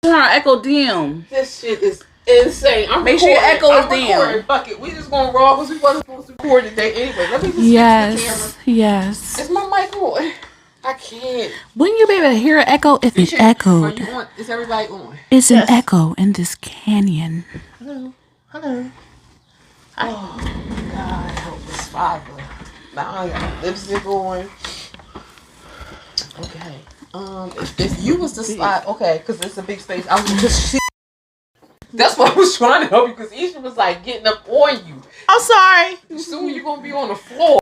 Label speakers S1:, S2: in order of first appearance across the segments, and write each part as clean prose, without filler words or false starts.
S1: Trying to echo dim.
S2: This shit is insane.
S1: Make sure your echo is down.
S2: Fuck it. We just gonna raw because we wasn't supposed to record today anyway. Let me just fix the camera.
S1: Yes.
S2: Is my mic on? I can't.
S1: Wouldn't you be able to hear an echo if it echoed?
S2: Are you on? Is everybody on?
S1: It's an echo in this canyon.
S2: Hello. Hello. Oh, God, help us, Father. Now I got lipstick on. Okay. If you was the slide, okay, because it's a big space. I was just that's why I was trying to help you, because Isha was like getting up on you.
S3: I'm sorry.
S2: Soon you're gonna be on the floor.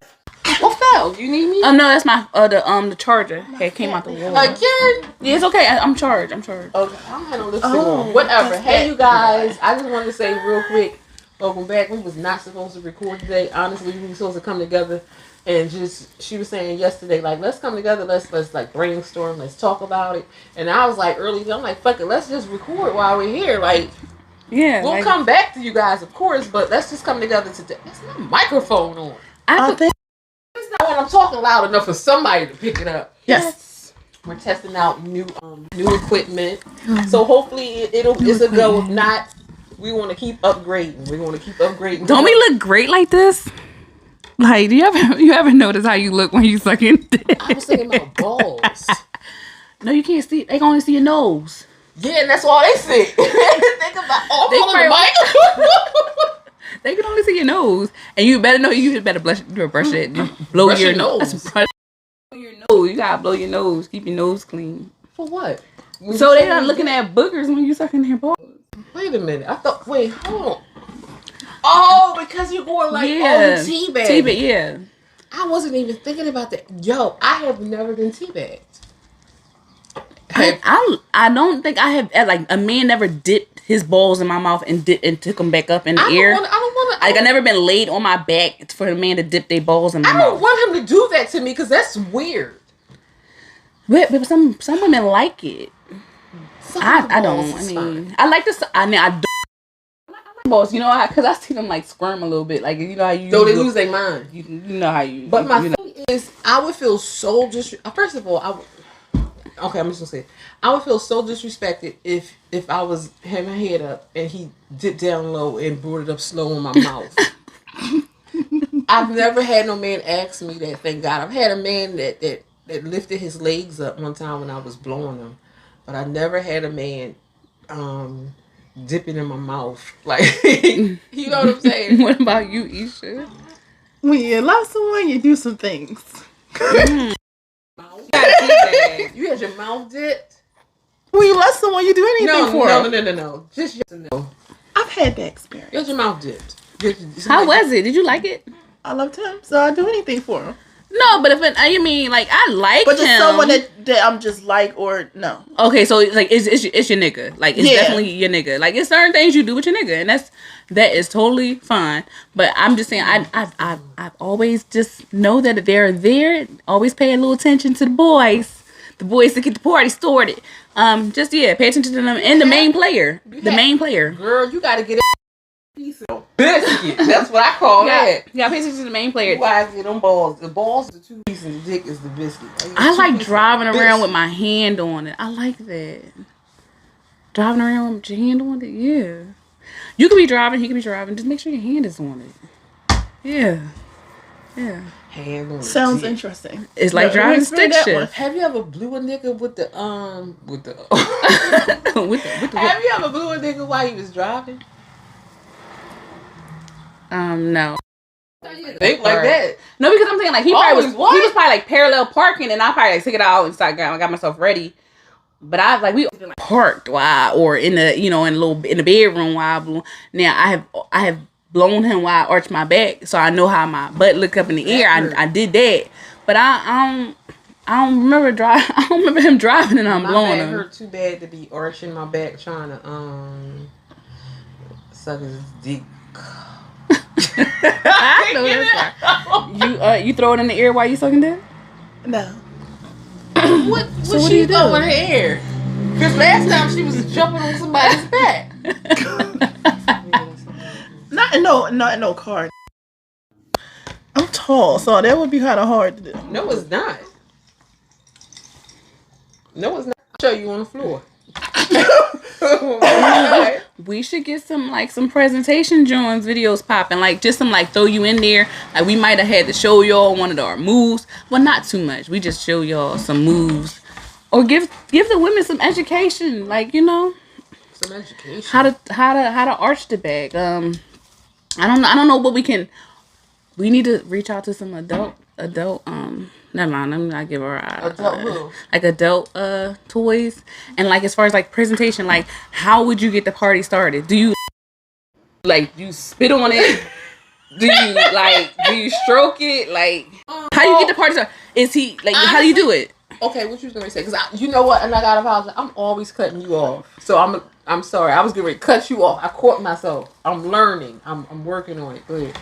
S2: What fell? You need me?
S1: Oh no, that's my the charger. It came out the wall.
S2: Again?
S1: Yeah, it's okay. I'm charged. I'm charged.
S2: Okay, I don't have no lipstick on. Whatever. Hey, you guys. I just wanted to say real quick. Welcome back. We was not supposed to record today. Honestly, we were supposed to come together and just. She was saying yesterday, like, let's come together. Let's like brainstorm. Let's talk about it. And I was like, early. I'm like, fuck it. Let's just record while we're here. Like,
S1: yeah,
S2: we'll come back to you guys, of course. But let's just come together today. That's my microphone on.
S1: I think.
S2: It's not when I'm talking loud enough for somebody to pick it up.
S3: Yes.
S2: We're testing out new equipment. So hopefully it's a go. If not, we want to keep upgrading. We want to keep upgrading.
S1: Don't we look great like this? Like, do you ever notice how you look when you sucking dick?
S2: I was thinking about balls.
S1: No, you can't see. They can only see your nose.
S2: Yeah, and that's all they see. Think about all the mic.
S1: They can only see your nose, and you better know you better brush it. Blow
S2: Brush
S1: your
S2: your
S1: nose. Blow your nose. You gotta blow your nose. Keep your nose clean.
S2: For what?
S1: So they're not looking at boogers when you sucking their balls.
S2: Wait a minute. I thought. Wait, hold on. Oh, because you're going like teabag.
S1: Teabag, yeah.
S2: I wasn't even thinking about that. Yo, I have never been teabagged.
S1: I don't think I have. Like, a man never dipped his balls in my mouth and took them back up in the air.
S2: I don't want to.
S1: Like, I never been laid on my back for a man to dip their balls in my mouth.
S2: I don't want him to do that to me because that's weird.
S1: But some women like it. I don't. I mean, fine. I like this. I mean, I don't. Balls, you know, because I see them like squirm a little bit. Like, you know how you.
S2: So they lose their mind.
S1: You know how you.
S2: But my thing is, I would feel so First of all, okay, I'm just gonna say it. I would feel so disrespected if I was had my head up and he dipped down low and brought it up slow in my mouth. I've never had no man ask me that. Thank God. I've had a man that lifted his legs up one time when I was blowing him, but I never had a man dipping in my mouth. Like, you know what I'm saying?
S1: What about you, Isha?
S3: When you love someone, you do some things.
S2: You had your mouth dipped?
S3: When you love someone, you do anything for them.
S2: No. Just yes and no.
S3: I've had that experience.
S2: You had your mouth dipped.
S1: How was it? Did you like it?
S3: I loved him, so I do anything for him.
S1: No, but you mean like I like
S3: but
S1: him,
S3: just someone that I'm just like, or no.
S1: Okay, so like it's your nigga. Like, it's definitely your nigga. Like, it's certain things you do with your nigga, and that is totally fine. But I'm just saying, I've always just know that they're there. Always pay a little attention to the boys that get the party started. Just pay attention to them and the main player. Main player.
S2: Girl, you gotta get piece of biscuit. That's what I call that.
S1: Yeah, pay attention to the main player.
S2: You guys get them balls. The balls are the 2 pieces, and the dick is the biscuit.
S1: I like driving around with my hand on it. I like that. Driving around with your hand on it, yeah. You could be driving, he could be driving. Just make sure your hand is on it. Yeah.
S2: Hand on it.
S3: Sounds interesting.
S1: It's like driving stick shift.
S2: Have you ever blew a nigga with the Have you ever blew a nigga while he was driving?
S1: No.
S2: Think like that.
S1: No, because I'm saying like he was probably like parallel parking, and I probably like took it out and started got myself ready. But I like we parked or in the in the bedroom while I blew. Now I have blown him while I arched my back, so I know how my butt look up in the air. I did that, but I don't remember I don't remember him driving and I'm blowing him.
S2: My back hurt too bad to be arching my back trying to suck his dick.
S1: I know that's right. You throw it in the air while you sucking dick?
S3: No.
S2: What she throw in the air? Because last time she was jumping on somebody's back.
S3: Not in no car. I'm tall, so that would be kind of hard to do.
S2: No, it's not. No, it's not. I'll show you on the floor.
S1: We should get some presentation drawings, videos popping, like just some like throw you in there. Like we might have had to show y'all one of our moves, well not too much. We just show y'all some moves, or give the women some education, like
S2: Some education.
S1: how to arch the back. I don't know what we can. We need to reach out to some adult. Never mind. I'm not give her adult toys, and like as far as like presentation, like how would you get the party started? Do you you spit on it? Do you stroke it? Like how do you get the party started? Is he like honestly, how do you do it?
S2: Okay, what you was gonna say? Because you know what, and I gotta apologize. I'm always cutting you off, so I'm sorry. I was getting ready to cut you off. I caught myself. I'm learning. I'm working on it. Go ahead.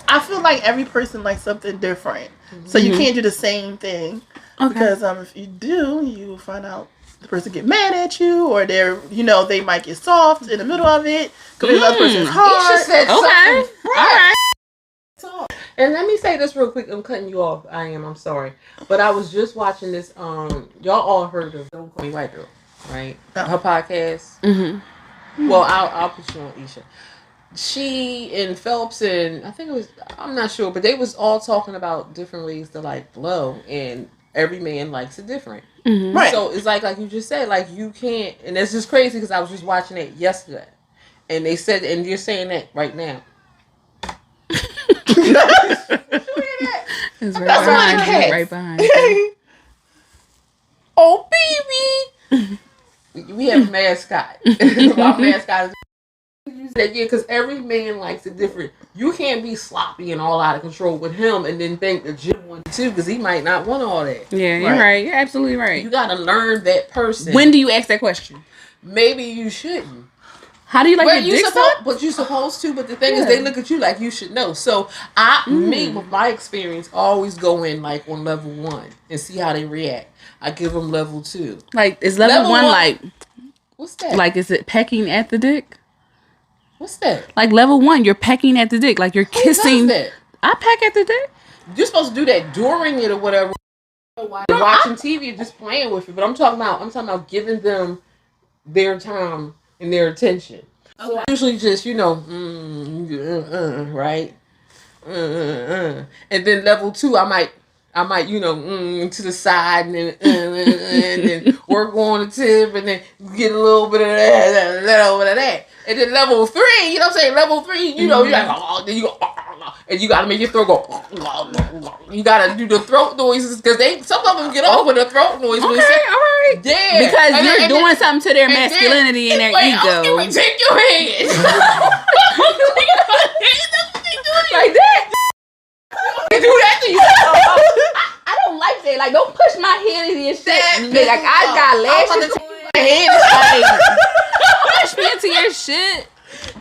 S3: I feel like every person likes something different, so you can't do the same thing. Okay. Because if you do, you will find out the person get mad at you, or they might get soft in the middle of it because the other person is hard.
S2: Said
S1: okay,
S2: all right. And let me say this real quick. I'm cutting you off. I'm sorry, but I was just watching this. Y'all all heard of Don't Call Me White Girl, right? No. Her podcast. Mm-hmm. Well, I'll put you on, Isha. She and Phelps and I think it was, I'm not sure, but they was all talking about different ways to like blow, and every man likes it different. Mm-hmm. Right. So it's like you just said, like you can't, and that's just crazy because I was just watching it yesterday, and they said, and you're saying that right now.
S1: It's right behind you.
S2: Oh baby, we have a mascot. Our mascot is. You said yeah, because every man likes it different. You can't be sloppy and all out of control with him, and then think the Jim wants too, because he might not want all that.
S1: Yeah, you're right. You're absolutely right.
S2: You gotta learn that person.
S1: When do you ask that question?
S2: Maybe you shouldn't.
S1: How do you like your dick sucked?
S2: But you're supposed to. But the thing is, they look at you like you should know. So me, with my experience, always go in like on level 1 and see how they react. I give them level 2.
S1: Like is level 1 like?
S2: What's that?
S1: Like is it pecking at the dick?
S2: What's that?
S1: Like level 1, you're pecking at the dick, like you're kissing.
S2: Who does that?
S1: I peck at the dick.
S2: You're supposed to do that during it or whatever. While you're watching TV and just playing with it. But I'm talking about giving them their time and their attention. Okay. So I usually just right, and then level 2, I might to the side and then work on the tip and then get a little bit of that, a little bit of that. And then level 3, you know what I'm saying? Level 3, you're like, then you go, and you gotta make your throat go. You gotta do the throat noises because some of them get off with the throat noise.
S1: Okay, all right.
S2: Yeah,
S1: because you're doing something to their masculinity and their ego.
S2: Take your hand.
S1: Like that.
S2: They do that to you.
S1: I don't like that. Like, don't push my head in your shit. Like, I got lashes. My head is like, push me into your shit.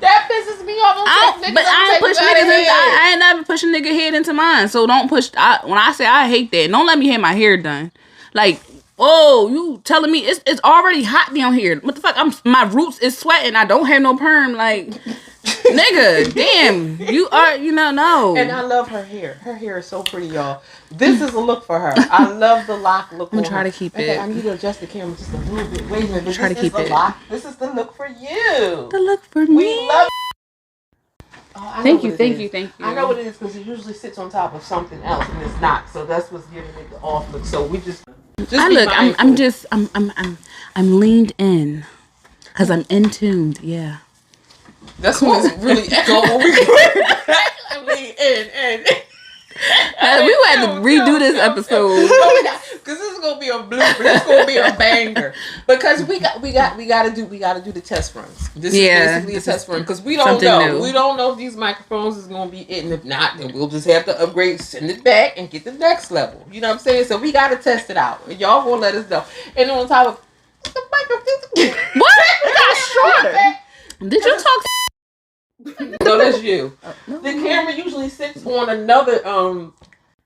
S2: That pisses me off.
S1: But I ain't push niggas. I ain't never push a nigga head into mine. So don't push. When I say I hate that, don't let me have my hair done. Like, oh, you telling me it's already hot down here? What the fuck? My roots is sweating. I don't have no perm. Like, nigga, damn, you are. No.
S2: And I love her hair. Her hair is so pretty, y'all. This is a look for her. I love the lock look.
S1: I'm gonna try to keep it.
S2: I need to adjust the camera just a little bit. Wait a minute.
S1: I'm try to keep it.
S2: Lock. This is the look for you.
S1: The look for me.
S2: We love.
S1: Thank you.
S2: I know what it is because it usually sits on top of something else and it's not. So that's what's giving it the off look. So we just I'm leaned in because I'm in tuned. Yeah. That's when it's really echo when we go back. I'm leaned in.
S1: We had to redo this episode
S2: because this is gonna be a blooper. This is gonna be a banger because we gotta do the test runs. This is basically a test run because we don't know. We don't know if these microphones is gonna be it, and if not, then we'll just have to upgrade, send it back, and get the next level. You know what I'm saying? So we gotta test it out, and y'all gonna let us know. And on top of the microphone, what?
S3: It got shorter.
S1: Did you talk?
S2: No, that's you. The camera usually sits on another thing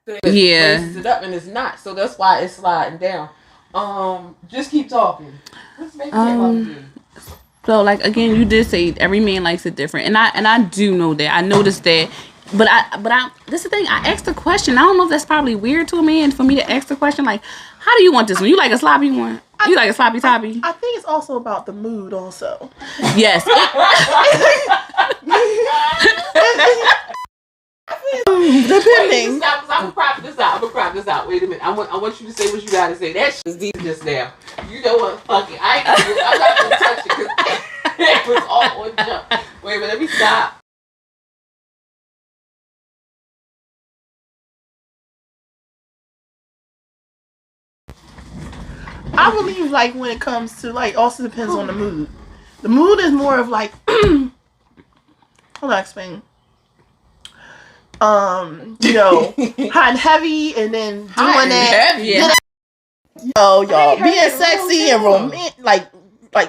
S2: that raises it up, and it's not. So that's why it's sliding down. Just keep talking.
S1: So like again, you did say every man likes it different, and I do know that. I noticed that. But I this is the thing. I asked the question. I don't know if that's probably weird to a man for me to ask the question like, how do you want this one? You like a sloppy one? You like a sloppy toppy?
S3: I think it's also about the mood, also.
S1: Yes.
S3: Depending.
S2: I'm gonna prop this out. Wait a minute. I want you to say what you gotta say. That shit is deep just now. You know what? Fuck it. I'm not gonna touch it because it was all on jump. Wait a minute. Let me stop.
S3: I believe like when it comes to like also depends on the mood. The mood is more of like hold on, explain. You know, hot and heavy, and then doing that.
S2: Heavy.
S1: Yeah.
S3: Y'all being sexy and romantic, like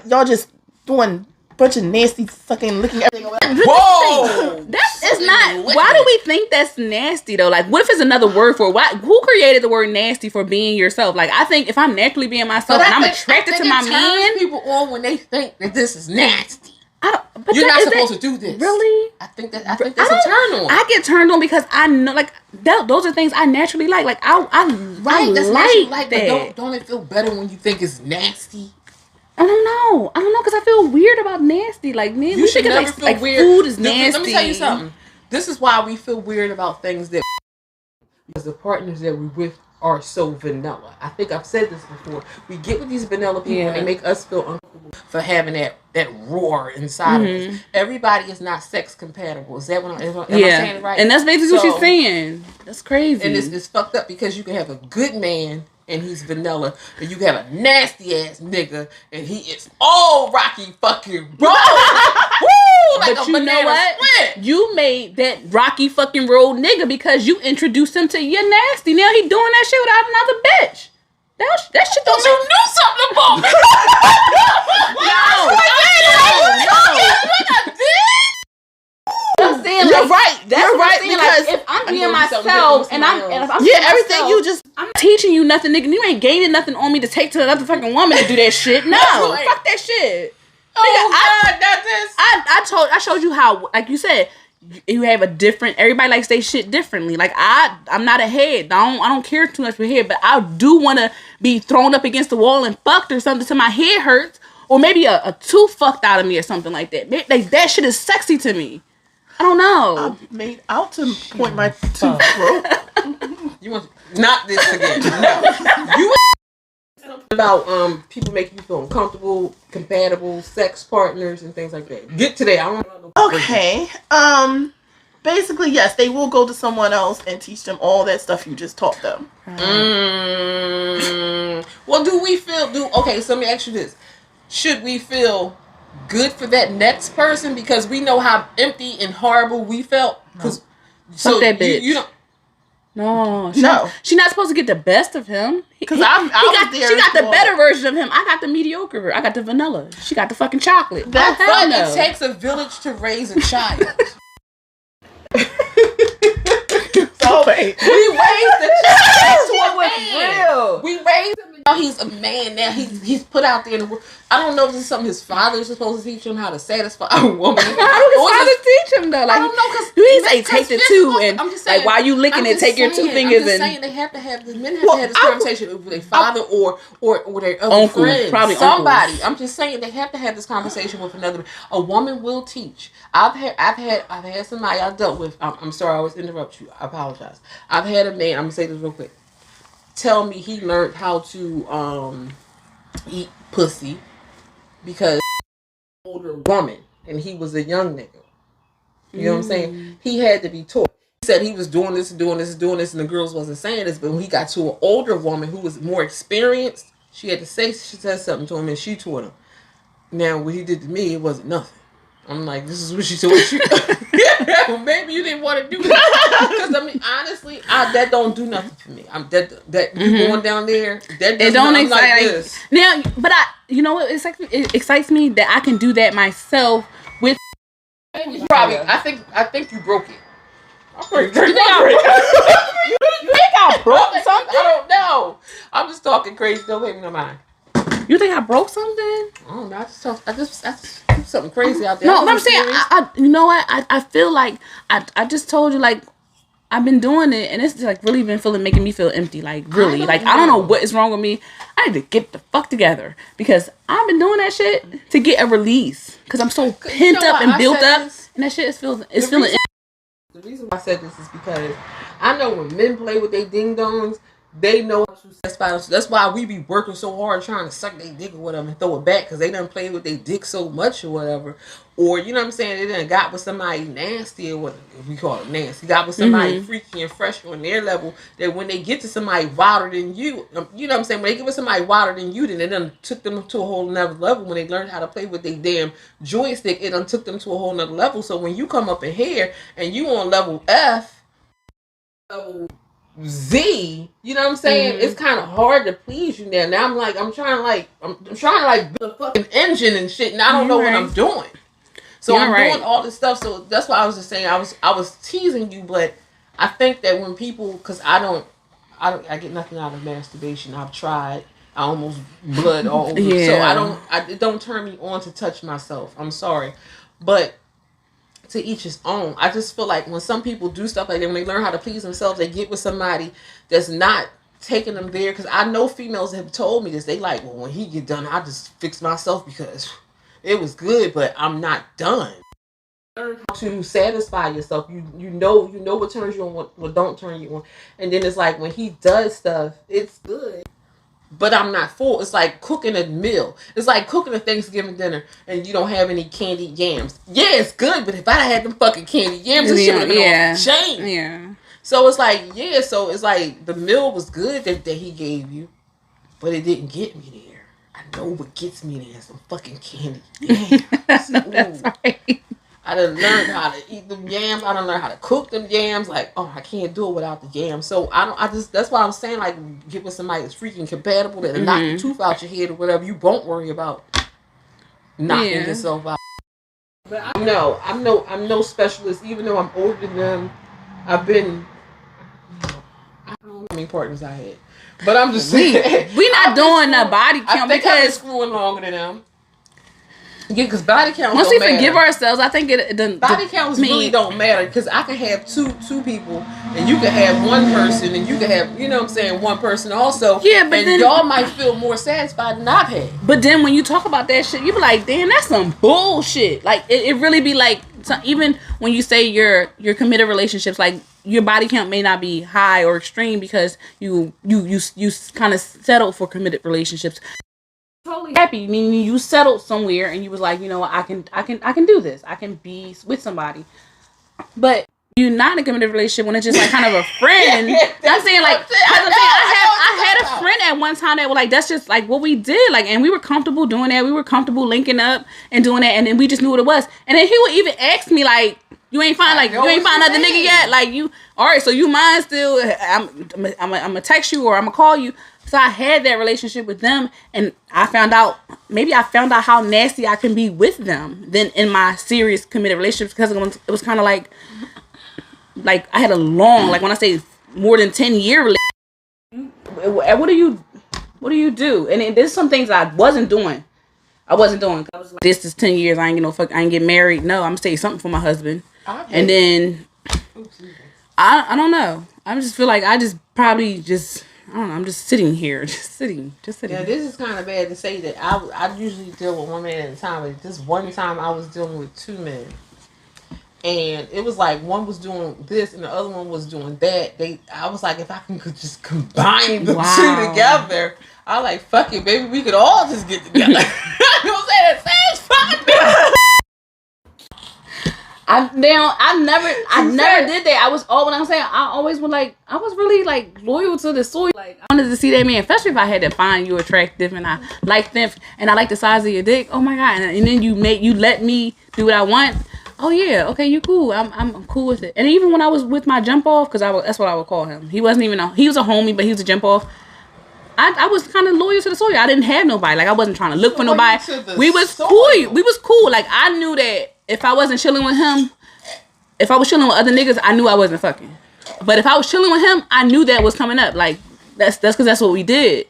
S3: y'all just doing a bunch of nasty fucking licking everything.
S2: Whoa!
S1: It's not. Why do we think that's nasty though? Like, what if it's another word for it? Why? Who created the word nasty for being yourself? Like, I think if I'm naturally being myself and I'm attracted to my man,
S2: people on when they think that this is nasty.
S1: But
S2: You're not supposed to do this.
S1: Really?
S2: I think that's a turn on.
S1: I get turned on because I know, like, those are things I naturally like. Like, I
S2: That's
S1: like
S2: like
S1: that.
S2: But don't it feel better when you think it's nasty?
S1: I don't know, because I feel weird about nasty. Like, man,
S2: You should never feel
S1: like
S2: weird.
S1: Food is nasty.
S2: Let me tell you something. This is why we feel weird about things that because the partners that we're with are so vanilla. I think I've said this before. We get with these vanilla people and they make us feel uncomfortable for having that roar inside of us. Everybody is not sex compatible. Is that what am I saying it right?
S1: And that's basically what she's saying. That's crazy.
S2: And it's fucked up because you can have a good man and he's vanilla, and you can have a nasty ass nigga and he is all rocky fucking road. Woo! Like
S1: but
S2: a
S1: you know what?
S2: Split.
S1: You made that rocky fucking road nigga because you introduced him to your nasty. Now he doing that shit without another bitch. That shit don't
S2: You knew something about me.
S1: I'm saying,
S3: You're
S1: like,
S3: right.
S1: That's
S3: You're
S1: what
S3: right
S1: I'm saying,
S3: because
S1: like, if I'm being
S2: gonna do something
S1: myself
S2: different
S1: and
S2: with
S1: I'm
S2: somebody
S1: being
S3: everything
S1: myself,
S3: you just.
S1: I'm not teaching you nothing, nigga. You ain't gaining nothing on me to take to another fucking woman to do that shit. No, fuck that shit.
S2: God, not this.
S1: I showed you how, like you said, you have a different. Everybody likes their shit differently. Like I'm not a head. I don't care too much for head, but I do want to be thrown up against the wall and fucked or something till my head hurts, or maybe a tooth fucked out of me or something like that. Like that shit is sexy to me. I don't know.
S3: I'm made out to point my tooth broke.
S2: You want not this again? No. You about people making you feel uncomfortable, compatible, sex partners, and things like that. Get to that. I don't know.
S3: Okay. Basically, yes, they will go to someone else and teach them all that stuff you just taught them.
S2: Well, okay, so let me ask you this. Should we feel good for that next person because we know how empty and horrible we felt? Because
S1: Fuck that bitch.
S2: You don't.
S1: No,
S3: No.
S1: She's not supposed to get the best of him.
S3: Because she got
S1: She got the better version of him. I got the mediocre. I got the vanilla. She got the fucking chocolate.
S3: That's
S2: But it takes a village to raise a child.
S3: So
S2: we raised the child.
S1: That's what was real.
S2: We raised him. Now he's a man. Now he's put out there in the world. I don't know if this is something his father is supposed to teach him how to satisfy a woman.
S1: How do his father teach him though? Like,
S2: I don't know because
S1: he say take the two and
S2: I'm just saying,
S1: like while you licking it, take your two fingers
S2: I'm just
S1: and
S2: saying they have to have the men have to have this conversation with their father or their other
S1: uncle,
S2: friends,
S1: probably
S2: somebody.
S1: uncles.
S2: I'm just saying they have to have this conversation with another. A woman will teach. I've had somebody I dealt with. I'm sorry, I always interrupt you. I apologize. I've had a man. I'm gonna say this real quick. Tell me he learned how to eat pussy because older woman and he was a young nigga. You know what I'm saying? He had to be taught. He said he was doing this, and the girls wasn't saying this. But when he got to an older woman who was more experienced, she said something to him and she taught him. Now what he did to me, it wasn't nothing. I'm like, this is what she said. Well, maybe you didn't want to do that. Because I mean, honestly, that don't do nothing for me. I'm that you going down there. That
S1: it don't
S2: excite
S1: like
S2: this.
S1: Now, but you know what? It excites me that I can do that myself with.
S2: Probably, I think you broke it. You think
S1: I broke something?
S2: I don't know. I'm just talking crazy. Don't make me no mind.
S1: You think I broke something?
S2: I don't know. I just do something crazy out there.
S1: No, but I'm saying, you know what? I feel like I just told you, like, I've been doing it, and it's like really been making me feel empty. Like really, I don't know what is wrong with me. I need to get the fuck together because I've been doing that shit to get a release because I'm so pent up and built up, and that shit is feeling.
S2: The reason why I said this is because I know when men play with their ding dongs, they know how to satisfy them. So that's why we be working so hard trying to suck their dick or whatever and throw it back because they done played with their dick so much or whatever. Or, you know what I'm saying, they done got with somebody nasty or what we call it nasty. Got with somebody freaky and fresh on their level that when they get to somebody wilder than you, you know what I'm saying, when they get with somebody wilder than you, then it done took them to a whole nother level. When they learned how to play with their damn joystick, it done took them to a whole nother level. So when you come up in here and you on level F, level Z, you know what I'm saying? It's kind of hard to please you now. Now I'm trying to build a fucking engine and shit, and I don't know what I'm doing. So I'm doing all this stuff. So that's why I was just saying I was teasing you, but I think that when people, because I get nothing out of masturbation. I've tried. I almost blood all over. So it don't turn me on to touch myself. I'm sorry, but to each his own. I just feel like when some people do stuff like that, when they learn how to please themselves, they get with somebody that's not taking them there. Because I know females have told me this. They like, well, when he get done, I just fix myself because it was good, but I'm not done. Learn how to satisfy yourself. You know what turns you on, what don't turn you on. And then it's like when he does stuff, it's good, but I'm not full. It's like cooking a meal. It's like cooking a Thanksgiving dinner and you don't have any candied yams. Yeah, it's good, but if I had them fucking candied yams, this shit would have been off the chain.
S1: Yeah.
S2: So it's like, so it's like the meal was good that he gave you, but it didn't get me there. I know what gets me there is some fucking candied yams.
S1: That's right.
S2: I done learned how to eat them yams. I done learned how to cook them yams. Like, oh, I can't do it without the yams. So that's why I'm saying, like, get with somebody that's freaking compatible that'll knock the tooth out your head or whatever. You won't worry about knocking yourself out. But I'm no specialist, even though I'm older than them. I don't know how many partners I had. But I'm just saying.
S1: We not doing the body count
S2: because I've been
S1: because
S2: screwing longer than them. Yeah, because body count
S1: once
S2: don't
S1: we forgive
S2: matter.
S1: ourselves, I think it
S2: body counts really don't matter because I can have two people and you can have one person and you can have, you know what I'm saying, one person also.
S1: Yeah, but
S2: and
S1: then
S2: y'all might feel more satisfied than I've had.
S1: But then when you talk about that shit, you be like, damn, that's some bullshit. Like it really be like, even when you say your committed relationships, like your body count may not be high or extreme because you kind of settled for committed relationships. Totally happy, meaning you settled somewhere and you was like, you know what, I can do this. I can be with somebody. But you're not in a committed relationship when it's just like kind of a friend. I'm saying like I had a friend at one time that was like, that's just like what we did. Like, and we were comfortable doing that. We were comfortable linking up and doing that, and then we just knew what it was. And then he would even ask me like, you ain't find another nigga yet? Like, you all right, so you mine still? I'm gonna text you or I'm gonna call you. So I had that relationship with them, and I found out how nasty I can be with them than in my serious committed relationships, because it was kind of like I had a long, like when I say more than 10-year relationship. What do you do? And there's some things I wasn't doing. I was like, this is 10 years. I ain't get married. No, I'm gonna say something for my husband. And then I don't know. I just feel like I just probably just. I don't know. I'm just sitting here, just sitting.
S2: Yeah, this is kind of bad to say that I usually deal with one man at a time, but this one time I was dealing with two men, and it was like one was doing this and the other one was doing that. I was like, if I could just combine the two together, I was like, fuck it, baby, we could all just get together. You know what I'm saying? Sounds fun.
S1: I never did that. I was really like loyal to the soil. Like, I wanted to see that man, especially if I had to find you attractive and I liked them and I like the size of your dick. Oh my god! And then you let me do what I want. Oh yeah, okay, you cool. I'm cool with it. And even when I was with my jump off, because that's what I would call him. He wasn't even he was a homie, but he was a jump off. I was kind of loyal to the soil. I didn't have nobody. Like, I wasn't trying to look for nobody. We was cool. We was cool. Like, I knew that if I wasn't chilling with him, if I was chilling with other niggas, I knew I wasn't fucking. But if I was chilling with him, I knew that was coming up. Like, that's because that's what we did.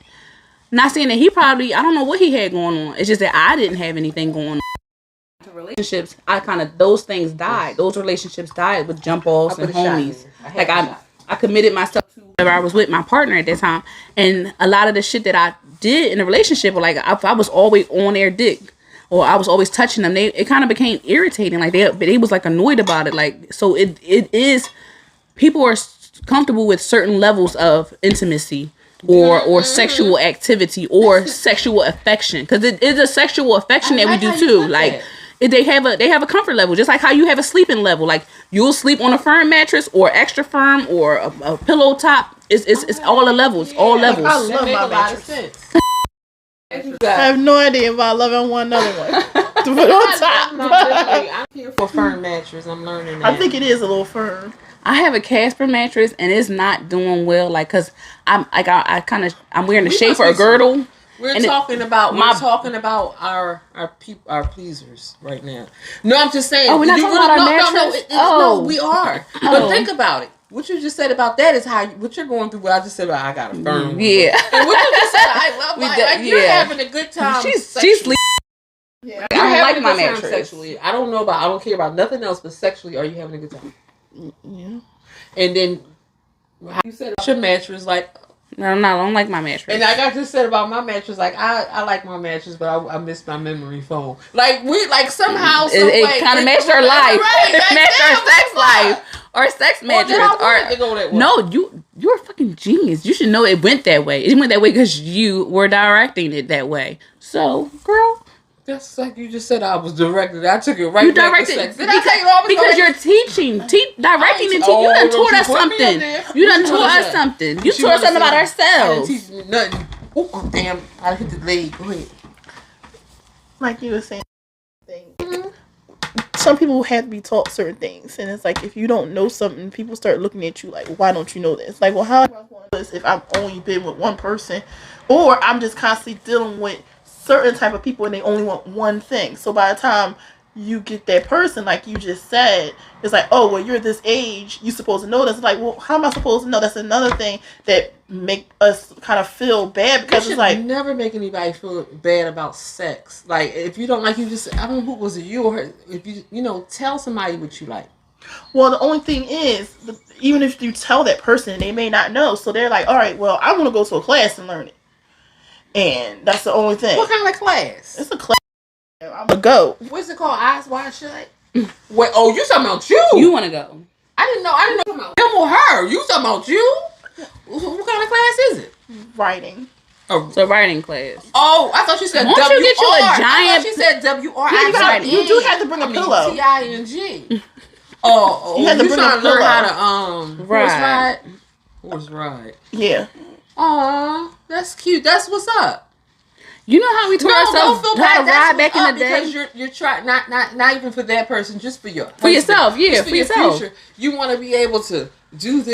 S1: Not saying that he probably, I don't know what he had going on. It's just that I didn't have anything going on. relationships, I kind of those things died. Those relationships died with jump offs and homies. Like I committed myself to whenever I was with my partner at that time, and a lot of the shit that I did in a relationship, like I was always on their dick, or I was always touching them. It kind of became irritating. Like they was like annoyed about it. Like so it is people are comfortable with certain levels of intimacy. Or sexual activity or sexual affection, because it is a sexual affection that we do too. Like they have a comfort level, just like how you have a sleeping level. Like you'll sleep on a firm mattress or extra firm or a pillow top. It's all the levels, all levels.
S3: I love my mattress. I have no idea if I love it on one another one. To put on top.
S2: I'm here for firm mattress. I'm learning that.
S3: I think it is a little firm.
S1: I have a Casper mattress and it's not doing well. Like, cause I'm wearing the shape or a girdle.
S2: We're talking about our pleasers right now. No, I'm just saying.
S1: Oh, we're not talking about our mattress.
S2: No, we are. But think about it. What you just said about that is what you're going through. What I just said about I got a firm.
S1: Yeah.
S2: And what you just said, I love my. Like you're having a good time.
S1: She's
S2: yeah. I like my mattress sexually. I don't care about nothing else, but sexually, are you having a good time?
S3: Yeah.
S2: And then how you said about your mattress, like
S1: no, I don't like my mattress.
S2: And like I just said about my mattress, like I like my mattress, but I miss my memory foam. Like we somehow
S1: it kind of matched our life, matched our sex life, or sex mattress. No, you're a fucking genius. You should know it went that way. It went that way because you were directing it that way. So, girl.
S2: That's like you just said I was directed. I took it right back to sex. Did I tell you
S1: because you're teaching, directing and teaching. You done taught us something. You done taught us something. You taught us something about ourselves.
S2: I didn't teach me nothing. Oh, damn. I hit the leg. Go ahead.
S3: Like you were saying, some people have to be taught certain things. And it's like, if you don't know something, people start looking at you like, why don't you know this? Like, well, how am I going to do this if I've only been with one person? Or I'm just constantly dealing with certain type of people and they only want one thing. So by the time you get that person, like you just said, it's like, oh, well, you're this age, you're supposed to know this. It's like, well, how am I supposed to know? That's another thing that make us kind of feel bad, because it's like
S2: never make anybody feel bad about sex. Like if you don't like, you just, I don't know who was it, you or her, if you tell somebody what you like.
S3: Well, the only thing is, even if you tell that person, they may not know. So they're like, all right, well, I want to go to a class and learn it. And that's the only thing.
S2: What kind of class?
S3: It's a class. I'm gonna go.
S2: What's it called? Eyes Wide Shut? Wait, oh, you talking about you?
S1: You want to go?
S2: I didn't know about him or her. You talking about you? What kind of class is it?
S3: Writing.
S1: Oh, so writing class.
S2: Oh, I thought you said
S1: Won't
S2: W-R.
S1: you get you a giant?
S2: I thought you said W-R.
S3: Yeah, you do have to bring a pillow.
S2: T-I-N-G. Oh,
S3: you have to bring
S2: trying
S3: a pillow.
S2: to learn how to horse ride. Yeah. Aw, that's cute. That's what's up.
S1: You know how we taught ourselves how to ride back in the day?
S2: Because you're trying, not even for that person, just for yourself.
S1: Yeah, for yourself.
S2: Future. You want to be able to do this,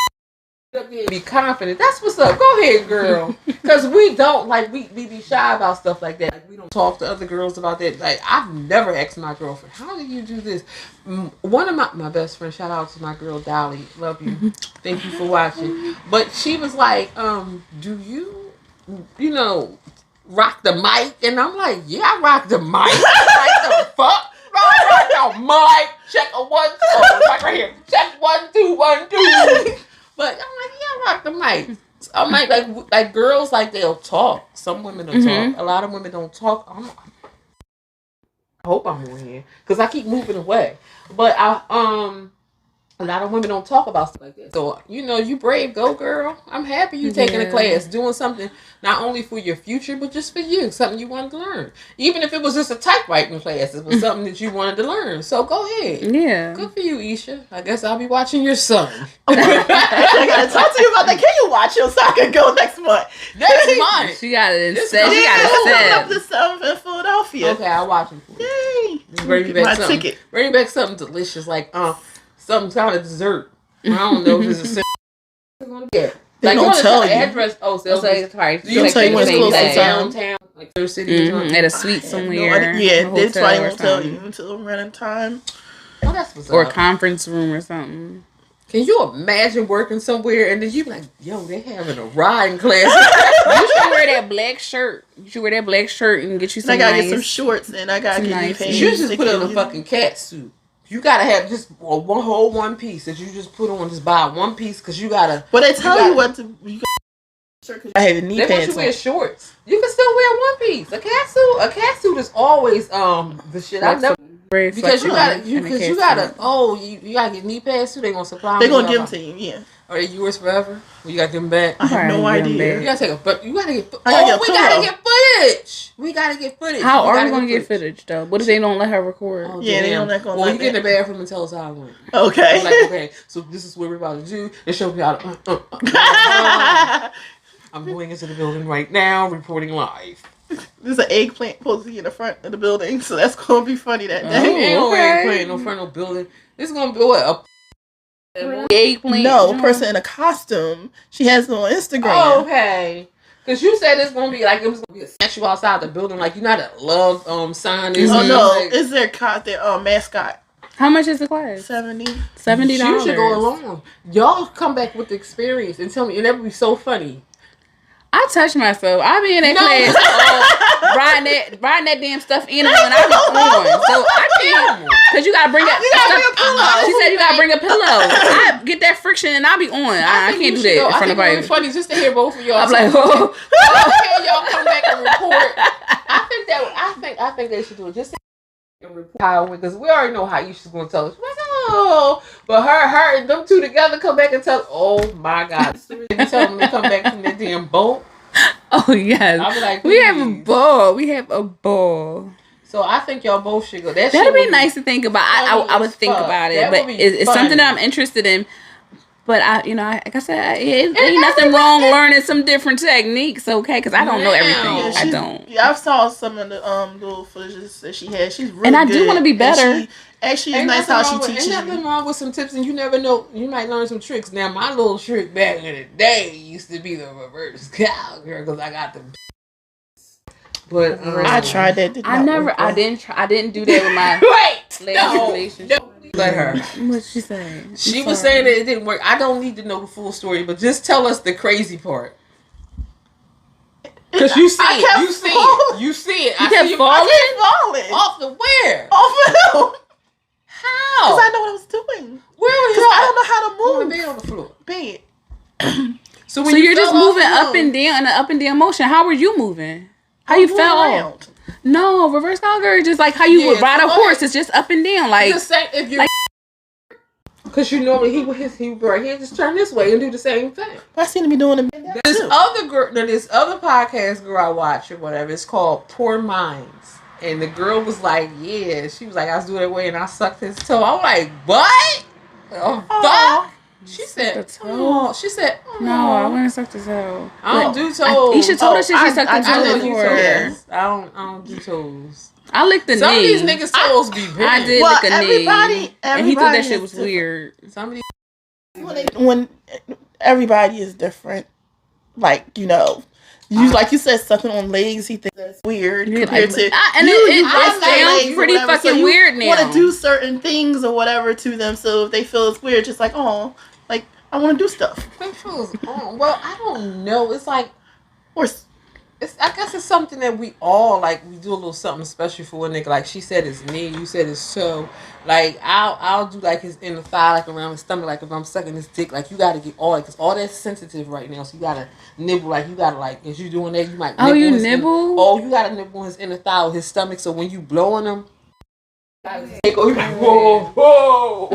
S2: be confident. That's what's up. Go ahead, girl. Because we don't, like, we be shy about stuff like that. Like, we don't talk to other girls about that. Like, I've never asked my girlfriend, how do you do this? One of my best friends, shout out to my girl Dolly, love you. Thank you for watching. But she was like, do you, rock the mic? And I'm like, yeah, I rock the mic. Like the fuck? I rock the mic. Check a 1, 2. Right here. Check 1, 2, 1, 2. But I'm like, yeah, I rock the mic. So I'm like girls, like, they'll talk. Some women will talk. A lot of women don't talk. I hope I'm in here because I keep moving away. But a lot of women don't talk about stuff like that. So, you brave, go girl. I'm happy you taking a class, doing something not only for your future, but just for you, something you wanted to learn. Even if it was just a typewriting class, it was something that you wanted to learn. So go ahead.
S1: Yeah.
S2: Good for you, Isha. I guess I'll be watching your son.
S3: I gotta talk to you about that. Can you watch him so I can go next month?
S2: Next month.
S1: She got it
S3: Coming
S1: set.
S3: up this summer in Philadelphia.
S2: Okay, I'll watch him for you.
S3: Yay.
S2: Bring me back something. Ticket. Bring me back something delicious, like some kind of dessert. I don't know if it's a
S3: They don't tell you.
S2: Address. Oh, so
S1: sorry.
S3: They'll tell you when it's close to
S2: downtown, like Third City,
S1: at a suite somewhere.
S3: Yeah, that's why they won't tell you until running time.
S2: Oh, that's what's
S1: or
S2: up.
S1: a conference room or something.
S2: Can you imagine working somewhere and then you be like, yo, they having a riding class?
S1: You should wear that black shirt. You should wear that black shirt and get you some.
S3: I gotta
S1: nice,
S3: get some shorts and I gotta get new pants.
S2: You just put on a fucking cat suit. You gotta have just one piece that you just put on. Just buy one piece because you gotta.
S3: But they tell you what to. I have knee
S2: they
S3: pants.
S2: Want you wear shorts. You can still wear one piece. A cat suit is always the shit. I never. Because you gotta get knee pads too. They gonna supply.
S3: They gonna give them to you, yeah.
S2: Are they yours forever? Well, you got them back.
S3: I have no idea.
S2: You gotta take a. You gotta get.
S3: We
S2: gotta get footage. We gotta get footage.
S1: How are we gonna get footage though? What if they don't let her record?
S2: Oh,
S3: yeah, they don't let her.
S2: Well, you get in the bathroom and tell us how it went.
S3: Okay.
S2: Like, okay, so this is what we're about to do. They show me how to. I'm going into the building right now, reporting live.
S3: There's an eggplant supposed to be in the front of the building, so that's gonna be funny that day.
S2: Ain't no eggplant in front of the building. This is gonna be what?
S1: Eggplant?
S3: No, a person in a costume. She has it on Instagram.
S2: Oh, okay. Because you said it's gonna be like it was gonna be a statue outside the building, like you know that love sign is.
S3: Oh no, it's their mascot.
S1: How much is the class?
S3: $70.
S1: $70.
S2: You should go along. Y'all come back with the experience and tell me, and that would be so funny.
S1: I touch myself. I be in that class riding that damn stuffed animal and I be on. So I can't. Because you got to bring that. She said you got to bring a pillow. I get that friction and I be on. I can't do that in front of everybody.
S2: It's funny just to hear both of y'all.
S1: I'm like, oh.
S2: Okay, y'all come back and report. I think they should do it just to report how, because we already know how Isha's going to tell us. Like, oh, but her and them two together come back and tell. Oh my God! You tell them to come back from that damn boat.
S1: Oh yes,
S2: I'll be like,
S1: we have a ball. We have a ball.
S2: So I think y'all both should go.
S1: That'd be nice to think about. I would think about it, but it's something that I'm interested in. But like I said, it ain't nothing wrong learning some different techniques, okay? Because I don't know everything.
S3: Yeah,
S1: I don't.
S3: Yeah, I saw some of the little footages that she had. She's really
S1: and I
S3: good.
S1: do want to be better.
S3: Actually, it's nice how she teaches you.
S2: Ain't nothing wrong with some tips, and you never know. You might learn some tricks. Now, my little trick back in the day used to be the reverse cowgirl because I got them. But
S3: I tried that.
S1: I didn't do that with my last relationship.
S2: Let her.
S1: What'd she say?
S2: She was saying that it didn't work. I don't need to know the full story, but just tell us the crazy part. Because you see it. You see it. You see it.
S1: You kept falling?
S2: Off the where?
S3: Off the hill.
S2: How?
S3: Because I know what I was doing.
S2: Where was
S3: you? I don't know how to move.
S2: On the bed, on the floor.
S3: Bed.
S2: So
S1: you're just moving up and down in an up and down motion. How were you moving? How you fell off? No, reverse cowgirl is just like how you would ride a horse. It's just up and down. Like,
S2: it's the same if you because you normally he would right here just turn this way and do the same thing.
S3: I seem to be doing it.
S2: This other girl, this other podcast girl I watch or whatever, it's called Poor Minds, and the girl was like, yeah, she was like, I was doing that way and I sucked his toe. I'm like, what? Oh, fuck. She said, "Oh." She said, oh.
S1: "No, I wouldn't suck the toe.
S2: I don't do toes."
S1: Isha told us she sucked the toes before.
S2: I don't do toes.
S1: I licked the knee.
S2: Some of these niggas' toes be big.
S1: I did lick a knee, and he thought that shit was
S3: different.
S1: Weird.
S2: Somebody
S3: when everybody is different, like like you said, sucking on legs, he thinks that's weird compared to
S1: it sounds pretty fucking weird now.
S3: Want to do certain things or whatever to them, so if they feel it's weird, just like like I want to do stuff.
S2: Well, I don't know. It's like,
S3: or
S2: I guess it's something that we all like. We do a little something special for a nigga. Like she said, his knee. You said his toe. Like I'll do like his inner thigh, like around his stomach. Like if I'm sucking his dick, like you got to get all because all that's sensitive right now. So you got to nibble. Like you got to like as you doing that, you might.
S1: Oh, you nibble?
S2: You got to nibble on his inner thigh, or his stomach. So when you blowing him, you go like whoa.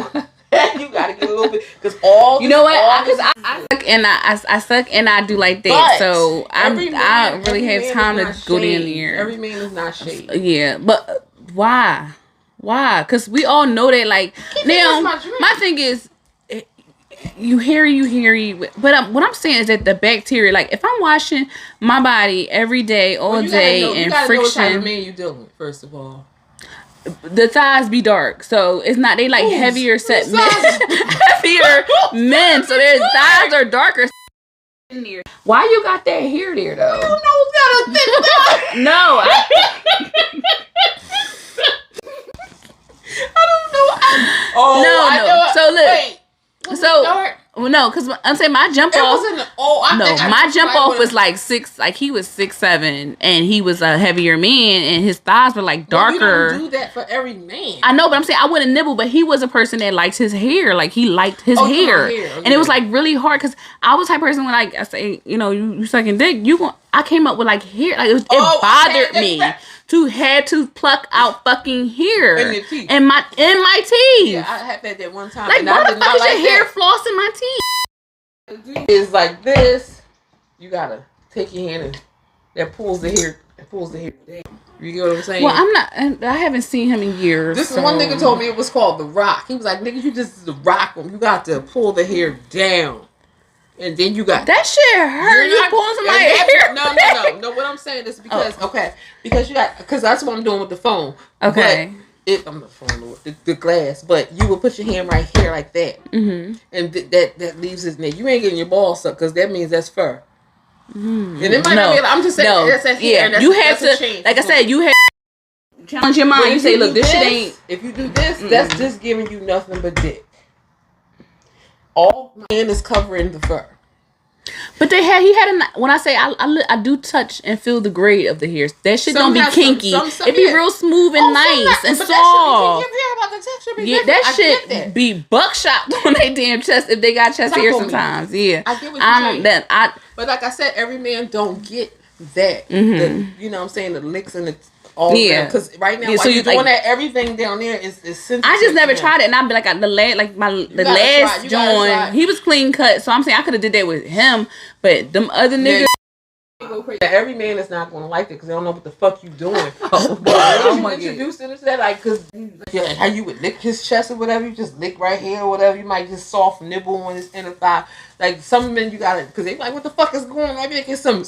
S2: You gotta get a little bit because all
S1: you know what? Because I suck and I suck and I do like that. But so I don't really have time to go down there.
S2: Every man is not shade.
S1: Yeah, but why? Why? Because we all know that. Like now, my thing is, you hairy. But what I'm saying is that the bacteria. Like if I'm washing my body every day, all day, and friction.
S2: Know what type of man you dealing with, first of all.
S1: The thighs be dark, so it's not they like heavier set men, heavier men, so their thighs are darker. Why you got that hair there though?
S2: I don't know who's got a thick thigh.
S1: No,
S2: I don't know. I know.
S1: So look, So no, because I'm saying my jump off. My jump off was like 6. Like he was 6'7", and he was a heavier man, and his thighs were like darker.
S2: We don't do that for every man.
S1: I know, but I'm saying I wouldn't nibble. But he was a person that liked his hair. Like he liked his hair, and it was like really hard because I was the type of person when like I say, you sucking dick, I came up with like hair. Like it bothered me to have to pluck out fucking hair in my teeth.
S2: Yeah, I had that one time.
S1: Like, why the fuck is your hair floss in my teeth?
S2: It's like this. You gotta take your hand and that pulls the hair down. You get what I'm saying?
S1: Well, I haven't seen him in years.
S2: This is one nigga told me it was called The Rock. He was like, nigga, you just rock them. You got to pull the hair down. And then you got
S1: that shit hurt. You pulling somebody's hair?
S2: No. What I'm saying is because because that's what I'm doing with the phone.
S1: Okay.
S2: I'm the phone with the glass, but you will put your hand right here like that, and that leaves it there. You ain't getting your balls sucked because that means that's fur. And it might not be. I'm just saying that's hair.
S1: Yeah, you have to. Like I said, you have to challenge your mind. You say, look, this shit ain't.
S2: If you do this, that's just giving you nothing but dick. All my hand is covering the fur.
S1: But when I say I do touch and feel the grade of the hair. That shit don't be kinky. It be real smooth and nice and soft. That shit be buckshot on their damn chest if they got chest hair sometimes. Yeah.
S2: I get what you're saying. But like I said, every man don't get that. You know what I'm saying? The licks and the because right now, while you're doing that, everything down there is sensitive.
S1: I just never tried it, and I'd be like the last joint. He was clean cut, so I'm saying I could have did that with him, but them other niggas.
S2: Every man is not gonna like it because they don't know what the fuck you doing. But you introduce them to that, like, because how you would lick his chest or whatever, you just lick right here or whatever. You might just soft nibble on his inner thigh. Like some men, you gotta because they like, what the fuck is going on? Maybe they get some.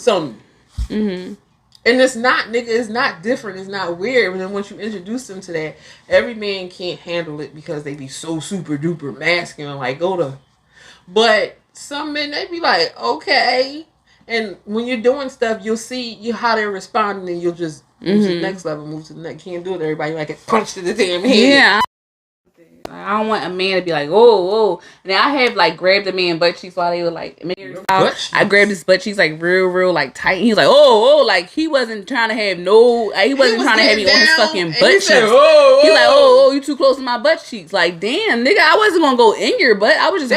S2: And it's not, nigga, it's not different. It's not weird. And then once you introduce them to that, every man can't handle it because they be so super duper masculine. Like, But some men, they be like, okay. And when you're doing stuff, you'll see how they're responding and you'll just move to the next level, move to the next. Can't do it. Everybody like get punched in the damn head.
S1: Yeah. I don't want a man to be like, oh. And then I have like grabbed a man butt cheeks while they were like, I grabbed his butt cheeks like real like tight. And he was like, oh, like he wasn't trying to have he wasn't trying to have me on his fucking butt cheeks. He's like, oh, you too close to my butt cheeks. Like, damn, nigga, I wasn't gonna go in your butt. I was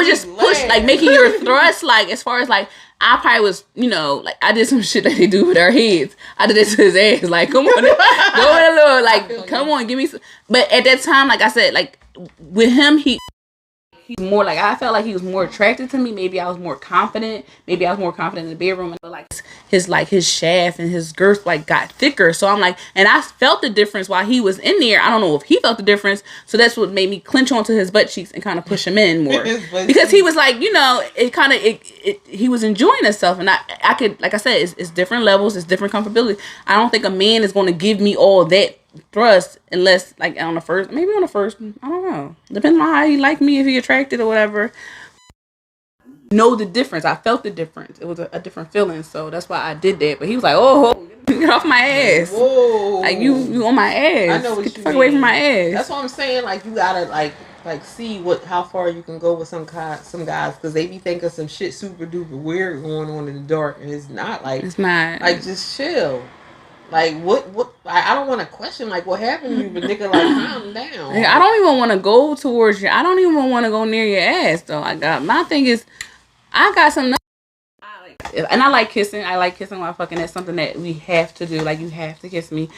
S1: just push, like making your thrust, like as far as like. I probably was, like I did some shit that they do with our heads. I did it to his ass. Like, come on, go in Lord. Like, come on, give me some. But at that time, like I said, like with him, he's more like I felt like he was more attracted to me. Maybe I was more confident. Maybe I was more confident in the bedroom. And like his shaft and his girth like got thicker. So I'm like, and I felt the difference while he was in there. I don't know if he felt the difference. So that's what made me clench onto his butt cheeks and kind of push him in more because he was like, he was enjoying himself. And I could, like I said, it's different levels. It's different comfortability. I don't think a man is going to give me all that thrust unless maybe on the first, I don't know, depending on how he liked me, if he attracted or whatever. Know the difference. I felt the difference. It was a different feeling, so that's why I did that. But he was like, oh, get off my ass.
S2: Whoa,
S1: like you on my ass.
S2: I know what
S1: get the
S2: you
S1: fuck
S2: mean.
S1: away from my ass.
S2: That's what I'm saying. Like, you gotta like see how far you can go with some guys because they be thinking some shit super duper weird going on in the dark, and it's not. It's not. Like, just chill. Like, what? I don't want to question, like, what happened to you, but nigga, like, calm down.
S1: I don't even want to go towards you. I don't even want to go near your ass, though. My thing is, I got some. And I like kissing. I like kissing while fucking. That's something that we have to do. Like, you have to kiss me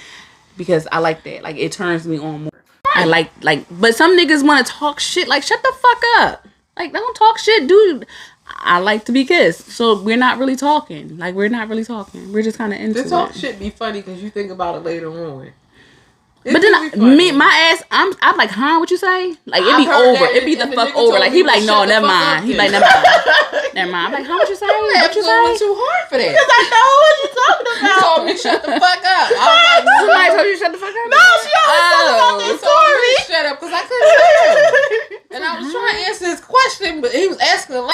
S1: because I like that. Like, it turns me on more. I like, but some niggas want to talk shit. Like, shut the fuck up. Like, don't talk shit, dude. I like to be kissed, so we're not really talking. Like, we're not really talking. We're just kind of into it.
S2: The talk shit be funny because you think about it later on.
S1: But then my ass, I'm like, huh? What you say? Like, it be over. It be the fuck over. Like, he be like, no, never mind. He be like, never mind. Never mind. I'm like, huh? What you say? What you say?
S2: Too hard for that.
S3: Because I know what you're talking about.
S2: You told me shut the fuck up. I was like,
S1: somebody told you to shut the fuck up?
S3: No, she always talking about this story.
S2: Shut up, because I couldn't tell. And I was trying to answer his question, but he was asking a lot.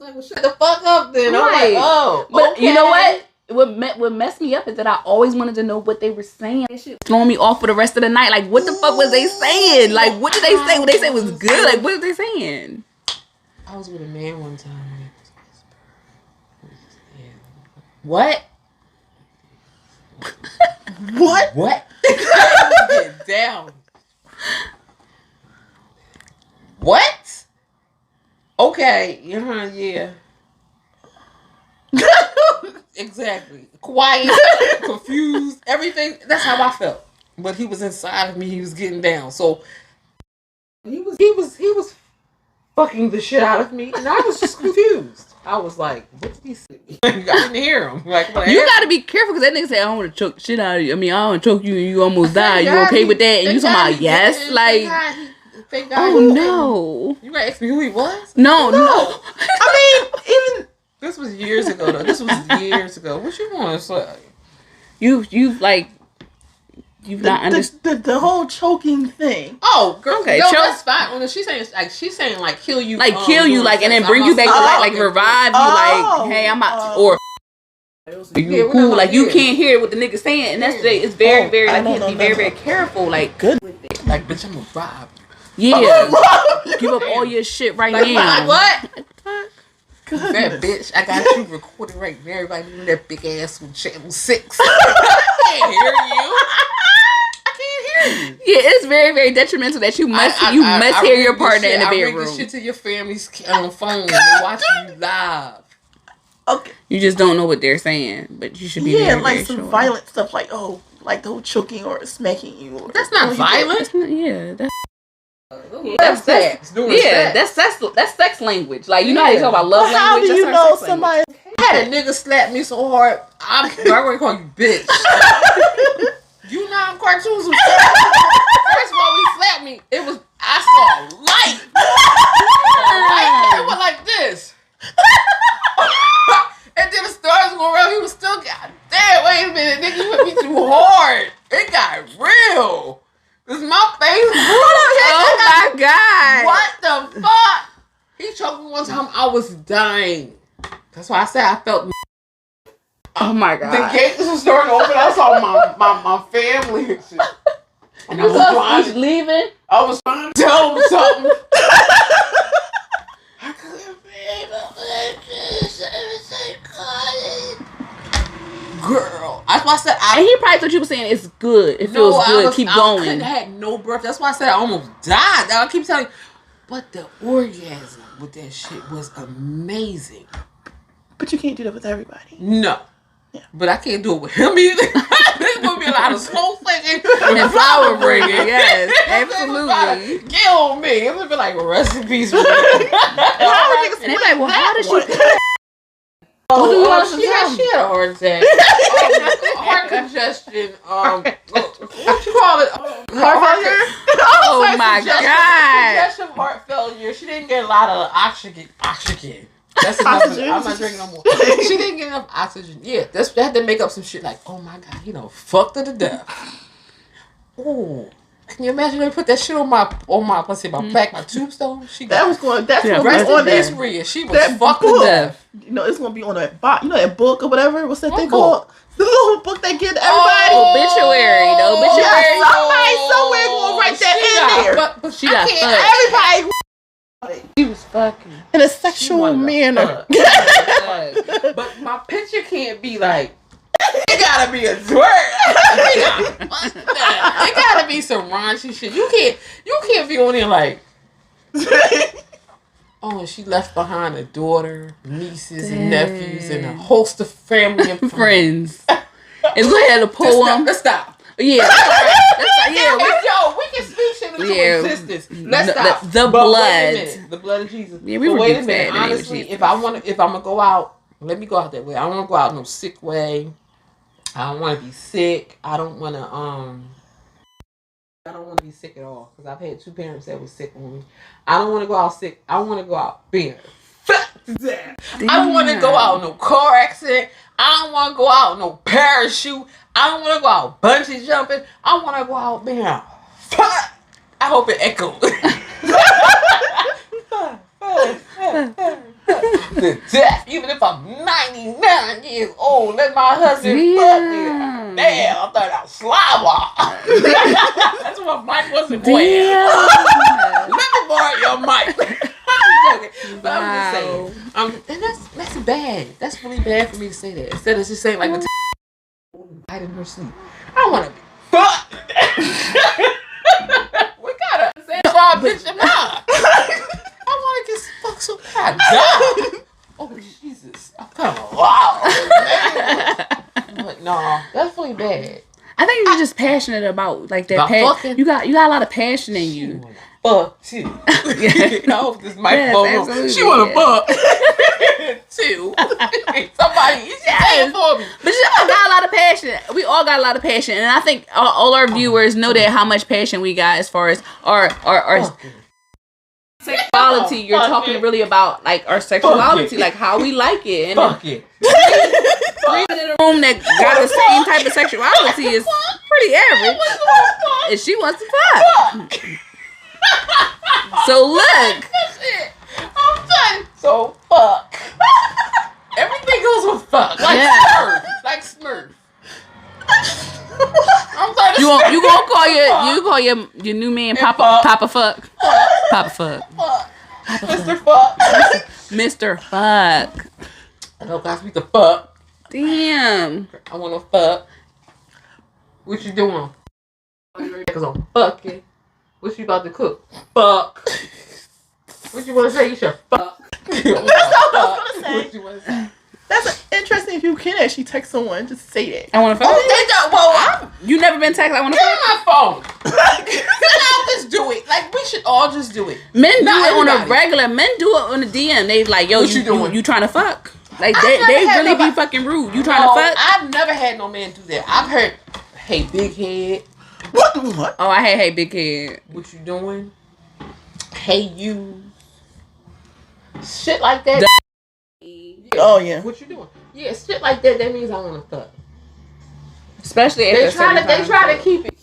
S2: Like, well, shut the fuck up then. I'm like, oh.
S1: But
S2: okay.
S1: you know what? What messed me up is that I always wanted to know what they were saying. That shit throwing me off for the rest of the night. Like, what the fuck was they saying? Like, what did they say? What they say was good? Like, what are they saying?
S2: I was with a man one time. Yeah. What?
S3: What?
S2: What? Get down. What? Okay. Yeah. Exactly. Quiet, confused, everything. That's how I felt. But he was inside of me. He was getting down. So he was fucking the shit out of me, and I was just confused. I was like, "What did he say?" I didn't hear him. Like,
S1: you gotta be careful because that nigga said, "I want to choke the shit out of you." I mean, I want to choke you, and you almost died. You okay with that? And you talking about yes, like,
S2: thank God.
S1: oh no.
S2: You gotta ask me who he was?
S1: No.
S3: I mean, even
S2: this was years ago though. This was years ago. What you want to say?
S1: You've not understood
S3: the whole choking thing.
S2: Oh, girl,
S1: okay,
S2: no, that's fine. When she's saying like kill you,
S1: kill you, like, and then bring you back to life, like revive you, like, hey, I'm out, or you cool, like you can't hear what the nigga's saying, and that's it's very, very, like, you have to be very, very careful, like,
S3: good
S2: with it. Like, bitch, I'm gonna rob
S1: you. Yeah, give up all your shit right
S2: like,
S1: now.
S2: What? That bitch, I got you recorded right now. Everybody in that big ass on channel 6. I can't hear you.
S1: Yeah, it's very, very detrimental that you must hear your partner in the bedroom.
S2: I bring this shit to your family's on the phone. They watch you live.
S3: Okay.
S1: You just don't know what they're saying, but you should be very,
S3: like
S1: very
S3: some
S1: sure.
S3: violent stuff, like like the whole choking or smacking you. Or,
S2: that's not violent.
S1: That's not, yeah,
S2: that's sex.
S1: Yeah, that's sex language. Like, you know how you talk about love language.
S3: How do you know somebody?
S2: I had a nigga slap me so hard. I'm gonna call you bitch. You know cartoons was first of all, he slapped me. I saw light. It went like this. And then the stars going around. He was still, God damn, wait a minute, nigga, you hit me too hard. It got real. Cause my face grew.
S1: Oh my God.
S2: What the fuck? He choked me one time. I was dying. That's why I said I felt.
S1: Oh my God.
S2: The gates were starting to open. I saw my family and shit. And I was
S1: leaving.
S2: I was trying to tell him something. I couldn't girl. That's why I said
S1: and he probably thought you were saying it's good. It feels good. Keep going.
S2: I had no breath. That's why I said I almost died. I keep telling you. But the orgasm with that shit was amazing.
S3: But you can't do that with everybody.
S2: No.
S3: Yeah.
S2: But I can't do it with him either. There's going to be a lot of slow thinking
S1: and flower bringing. Yes, absolutely.
S2: Kill me. It's going to be like recipes. And
S1: they're like, well, how did she...
S2: she had a heart attack. Heart congestion. What you call it?
S3: Heart failure?
S1: Oh my God.
S2: Congestion, heart failure. She didn't get a lot of oxygen. That's enough. I'm not drinking no more. She didn't get enough oxygen. Yeah, they had to make up some shit like, oh my God, fucked her to death. Oh, can you imagine they put that shit on my let's say my plaque, my tombstone?
S3: That's what
S2: rest
S3: on
S2: in peace, Rhea. She was
S3: that
S2: fucked
S3: book.
S2: to death.
S3: It's gonna be on that box. That book or whatever. What's that thing called? The little book they give to everybody.
S1: Obituary. The obituary.
S3: Yeah, somebody somewhere gonna write that in there.
S1: But she got
S3: everybody.
S1: She was fucking
S3: in a sexual manner.
S2: But my picture can't be like. It gotta be a twerk. It gotta be some raunchy shit. You can't be on there like. Oh, she left behind a daughter, nieces, and nephews, and a host of family and friends.
S1: It's going to have a poem.
S2: Let's stop.
S1: Yeah.
S2: We can speak shit into existence. Let's stop.
S1: The blood.
S2: The blood of Jesus.
S1: Yeah, we
S2: were
S1: wait
S2: a minute. Honestly, if I'm gonna go out, let me go out that way. I don't want to go out no sick way. I don't want to be sick. I don't want to be sick at all because I've had 2 parents that were sick on me. I don't want to go out sick. I want to go out being fucked to death. I don't want to go out in no car accident. I don't want to go out in no parachute. I don't want to go out bungee jumping. I want to go out being fucked. I hope it echoes. The death, even if I'm 99 years old, let my husband fuck me. Damn, I thought I was slobber. That's what Mike wasn't born. Let me borrow your mic. But I'm just saying. And that's bad. That's really bad for me to say that. Instead of just saying like the died in her sleep. I want to be fucked. We gotta say bitch am I want to get fucked so bad. Oh Jesus! I'm kind of wow. But no, that's really bad.
S1: I think you're just passionate about like that. You got a lot of passion in you.
S2: Fuck too. No, this microphone. She wanna fuck too. Somebody saying for me.
S1: But you got a lot of passion. We all got a lot of passion, and I think all our viewers know that how much passion we got as far as our sexuality. You're talking really about like our sexuality, like how we like it. And
S2: fuck it.
S1: Breathing in a room that got the same type of sexuality is pretty average. And she wants to fuck. So look.
S2: That's it. I'm done. So fuck. Everything goes with fuck. Like Smurf. Like Smurf. I'm done.
S1: You gonna call your new man Papa Fuck. Papa Fuck.
S2: Mr. Fuck.
S1: Mr. Fuck.
S2: I don't got to speak the fuck.
S1: Damn.
S2: I want to fuck. What you doing? Cause I'm fucking. What you about to cook? Fuck. What you want to say? You should fuck.
S3: That's not what I was gonna say.
S2: What you want to say?
S3: That's interesting if you can actually text someone. Just say that.
S1: I want to fuck.
S2: Well,
S1: You never been texted. I want to
S2: get
S1: fuck.
S2: on my phone. I'll just do it. Like we should all just do it.
S1: Men do
S2: Not
S1: it on a
S2: everybody.
S1: regular. Men do it on the DM. They like, yo,
S2: What you doing?
S1: You trying to fuck? Like
S2: I've
S1: they
S2: never had
S1: really be
S2: nobody-
S1: fucking rude. You trying to fuck?
S2: I've never had no man do that. I've heard, hey, big head.
S3: What?
S1: Oh, I had hey big head.
S2: What you doing? Hey, you. Shit like that. Yeah.
S3: Oh yeah.
S2: What you doing? Yeah, shit like that. That means I want to fuck.
S1: Especially
S2: They
S1: after
S2: try to keep it.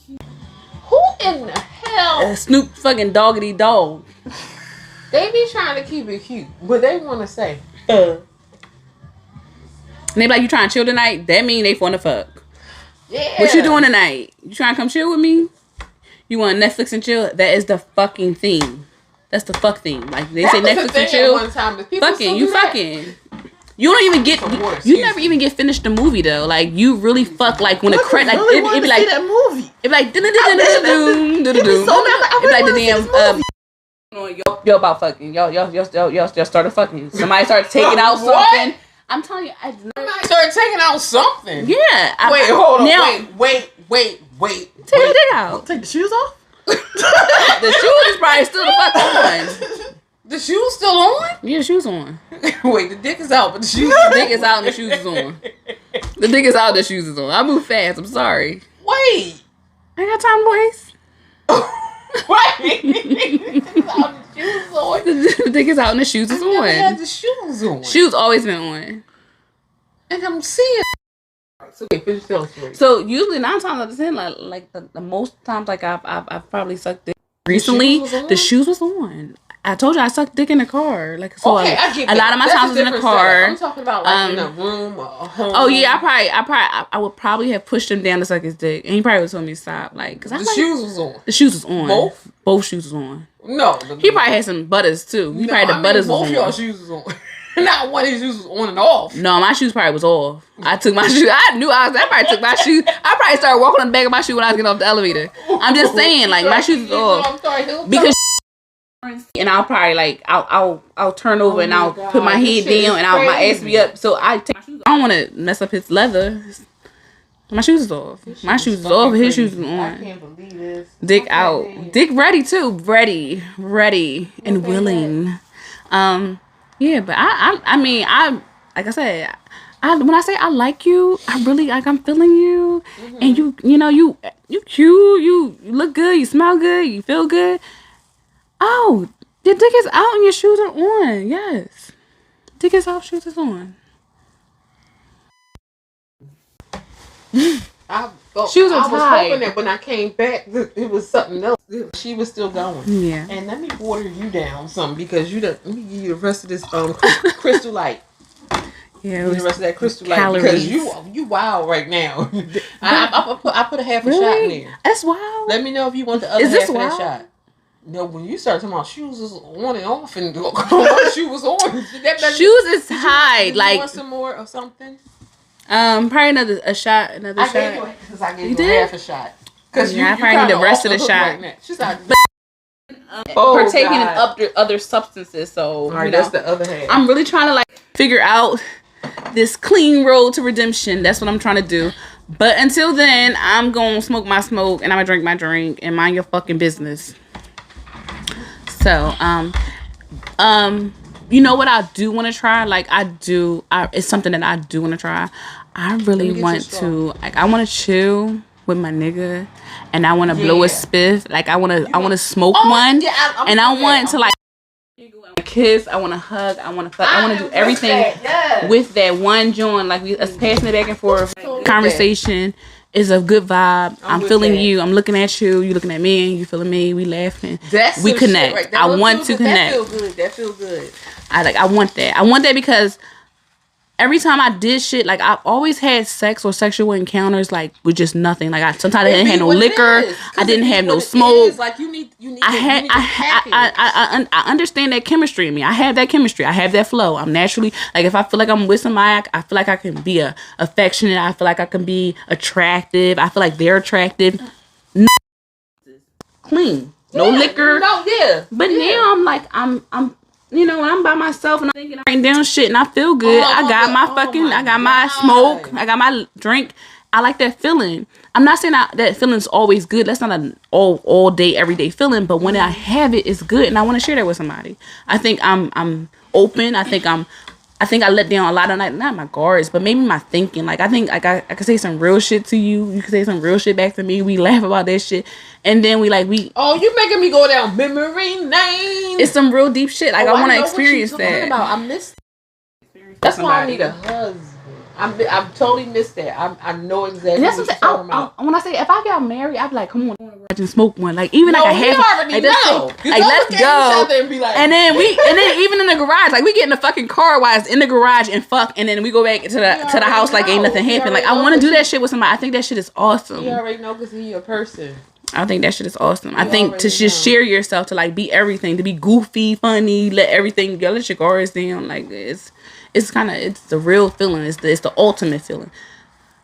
S2: Who in the hell?
S1: Snoop fucking doggity dog.
S2: They be trying to keep it cute, but they want to say.
S1: And they be like, you trying to chill tonight? That mean they want to fuck.
S2: Yeah.
S1: What you doing tonight? You trying to come chill with me? You want Netflix and chill? That is the fucking thing. That's the fuck thing. Like they say Netflix and chill.
S2: One time,
S1: Fucking, you fucking. You don't even get. You never even get finished the movie though. Like you really fuck like when the credit. Like
S3: really
S1: it be like
S3: that movie.
S1: it be like
S3: It'd be so mad. I
S1: it be like the
S3: really
S1: damn
S3: wanna see
S1: yo about fucking y'all started fucking. Somebody started taking out
S2: What?
S1: something. I'm telling you, I
S2: started taking out something.
S1: yeah.
S2: Wait, hold on.
S1: Now,
S2: Wait.
S1: take the dick out.
S3: Take the shoes off.
S1: The shoes is probably still the fuck on.
S2: The shoes still on?
S1: Yeah, the shoes on.
S2: Wait, the dick is out, but the shoes.
S1: The dick is out and the shoes is on. The dick is out, the shoes is on. I move fast. I'm sorry.
S2: Wait.
S1: I ain't got time, boys.
S2: Wait. The shoes on.
S1: The dick is out and the shoes is
S2: Never had
S1: on.
S2: the shoes on.
S1: Shoes always been on.
S2: And I'm seeing. So wait, finish telling the story.
S1: So usually 9 times out of 10, like the most times like I've probably sucked dick. Recently, the shoes was on. I told you I sucked dick in the car. Like so,
S2: Okay, I get
S1: a lot of my
S2: That's
S1: times was in the
S2: different
S1: car.
S2: setup. I'm talking about like in a room or a home.
S1: Oh yeah, I would probably have pushed him down to suck his dick, and he probably would told me to stop. Like, cause
S2: The
S1: I'm like,
S2: shoes was on.
S1: the shoes was on.
S2: Both
S1: shoes was on.
S2: No.
S1: He probably had some butters too. He probably the butters
S2: both
S1: was
S2: y'all
S1: on.
S2: shoes was on. Not one of his shoes was on and off.
S1: No, my shoes probably was off. I took my shoes. I probably took my shoes. I probably started walking on the back of my shoe when I was getting off the elevator. I'm just saying, like my shoes was off because. And I'll probably like I'll turn over and I'll put my head down and my ass be up. So I take my shoes. I don't want to mess up his leather. My shoes is off. My shoes is off. His shoes is
S2: I
S1: on.
S2: can't believe this.
S1: Dick out. Dick ready too. Ready and willing. Yeah, but I mean like I said. When I say I like you, I really like I'm feeling you, and you know you cute, you look good, you smell good, you feel good. Oh, your dick is out and your shoes are on. Yes, dick is out, shoes is on. Shoes are
S2: I was
S1: tied.
S2: hoping that when I came back, it was something else. She was still going.
S1: Yeah.
S2: And let me water you down some because let me give you the rest of this Crystal Light.
S1: Yeah,
S2: The rest of that Crystal
S1: calories.
S2: Light because you wild right now. I put a half a shot in there.
S1: That's wild.
S2: Let me know if you want the other
S1: Is this
S2: half of that
S1: wild?
S2: shot. No, when you start talking about shoes is on and off and what shoe was on.
S1: Shoes is high.
S2: Did
S1: like
S2: you want some more or something?
S1: Probably another shot.
S2: I gave you half a shot.
S1: Because I probably need the rest of the shot.
S2: Right, she's like,
S1: partaking in other substances. So
S2: right, that's the other half.
S1: I'm really trying to like figure out this clean road to redemption. That's what I'm trying to do. But until then, I'm gonna smoke my smoke and I'm gonna drink my drink and mind your fucking business. So, you know what I do want to try? Like it's something that I do want to try. I really want to, like, I want to chill with my nigga, and I want to blow a spiff. Like, I want to smoke one, and I want to like kiss. I want to hug. I want to fuck. I want to do everything with that one joint. Like us passing it back and forth. Conversation is a good vibe. I'm feeling you. I'm looking at you. You looking at me. You feeling me. We laughing. We connect. Right. I want to connect.
S2: That feel good.
S1: I want that. I want that because every time I did shit, like I've always had sex or sexual encounters like with just nothing. Like sometimes I didn't have no liquor. I didn't have no smoke.
S2: Like you need.
S1: I understand that chemistry in me. I have that chemistry. I have that flow. I'm naturally like if I feel like I'm with somebody, I feel like I can be affectionate. I feel like I can be attractive. I feel like they're attractive. No, clean. No liquor.
S2: No, yeah.
S1: But now I'm like I'm. You know, when I'm by myself and I'm thinking, I'm writing down shit and I feel good. I got my smoke. I got my drink. I like that feeling. I'm not saying that feeling's always good. That's not an all day, everyday feeling. But when I have it, it's good. And I want to share that with somebody. I think I'm open. I think I let down a lot of, not my guards, but maybe my thinking. Like, I think I could say some real shit to you. You could say some real shit back to me. We laugh about that shit. And then
S2: oh, you making me go down memory lane.
S1: It's some real deep shit. Like, I want to experience that.
S2: I miss. That's why I need a husband. I've totally missed that. I know exactly. And that's what you're talking about.
S1: When I say if I got married, I'd be like, come on, and smoke one. Like even like a half.
S2: Already know.
S1: Like let's go. And then even in the garage, like we get in the fucking car while it's in the garage and fuck, and then we go back to the house like ain't nothing happened. Like I want to do that shit with somebody. I think that shit is awesome.
S2: You already know because he's a person.
S1: I think that shit is awesome. I think to just share yourself, to like be everything, to be goofy, funny, let your guards down. Like it's the real feeling. It's the ultimate feeling.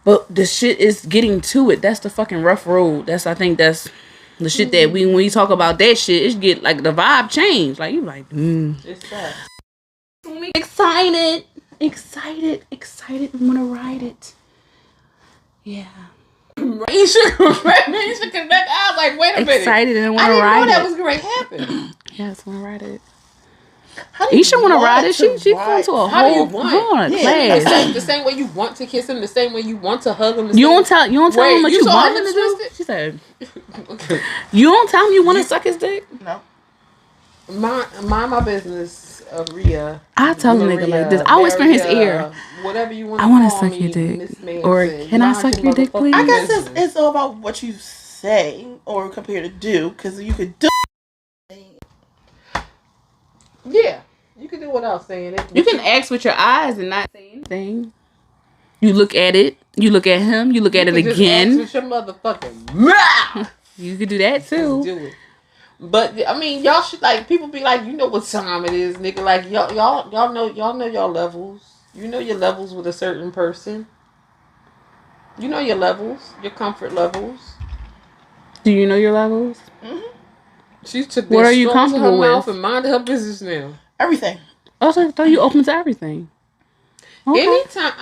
S1: But the shit is getting to it. That's the fucking rough road. I think that's the shit that when we talk about that shit, it get like the vibe change. Like you like,
S2: It's that.
S1: Excited. We want to ride it. Yeah.
S2: You should connect. I was like, wait a minute.
S1: Excited and want to ride it.
S2: I didn't know that was going to happen.
S1: Yes, want to ride it. You should want to ride it. She went to a whole class.
S2: The same way you want to kiss him, the same way you want to hug him.
S1: You don't tell him what you want him to do. She said, "You don't tell him you want to suck his dick."
S2: No. Mind my business, Rhea.
S1: I tell a nigga like this. I whisper in his ear.
S2: Whatever you want.
S1: I want to suck your dick, or can I suck your dick, please?
S3: I guess it's all about what you say or compare to do, because you could do.
S2: Yeah, you can do without saying it.
S1: You can ask with your eyes and not say anything. You look at it. You look at him. You look at it again.
S2: Just ask with your motherfucking mouth.
S1: You could do that too.
S2: Do it. But I mean, y'all should like people be like, you know what time it is, nigga. Like y'all know your levels. You know your levels with a certain person. You know your levels, your comfort levels.
S1: Do you know your levels?
S3: Mm-hmm.
S2: She took
S1: what are you comfortable with?
S2: Mouth and minded her business now.
S3: Everything.
S1: Also, I thought you open to everything. Okay.
S2: Anytime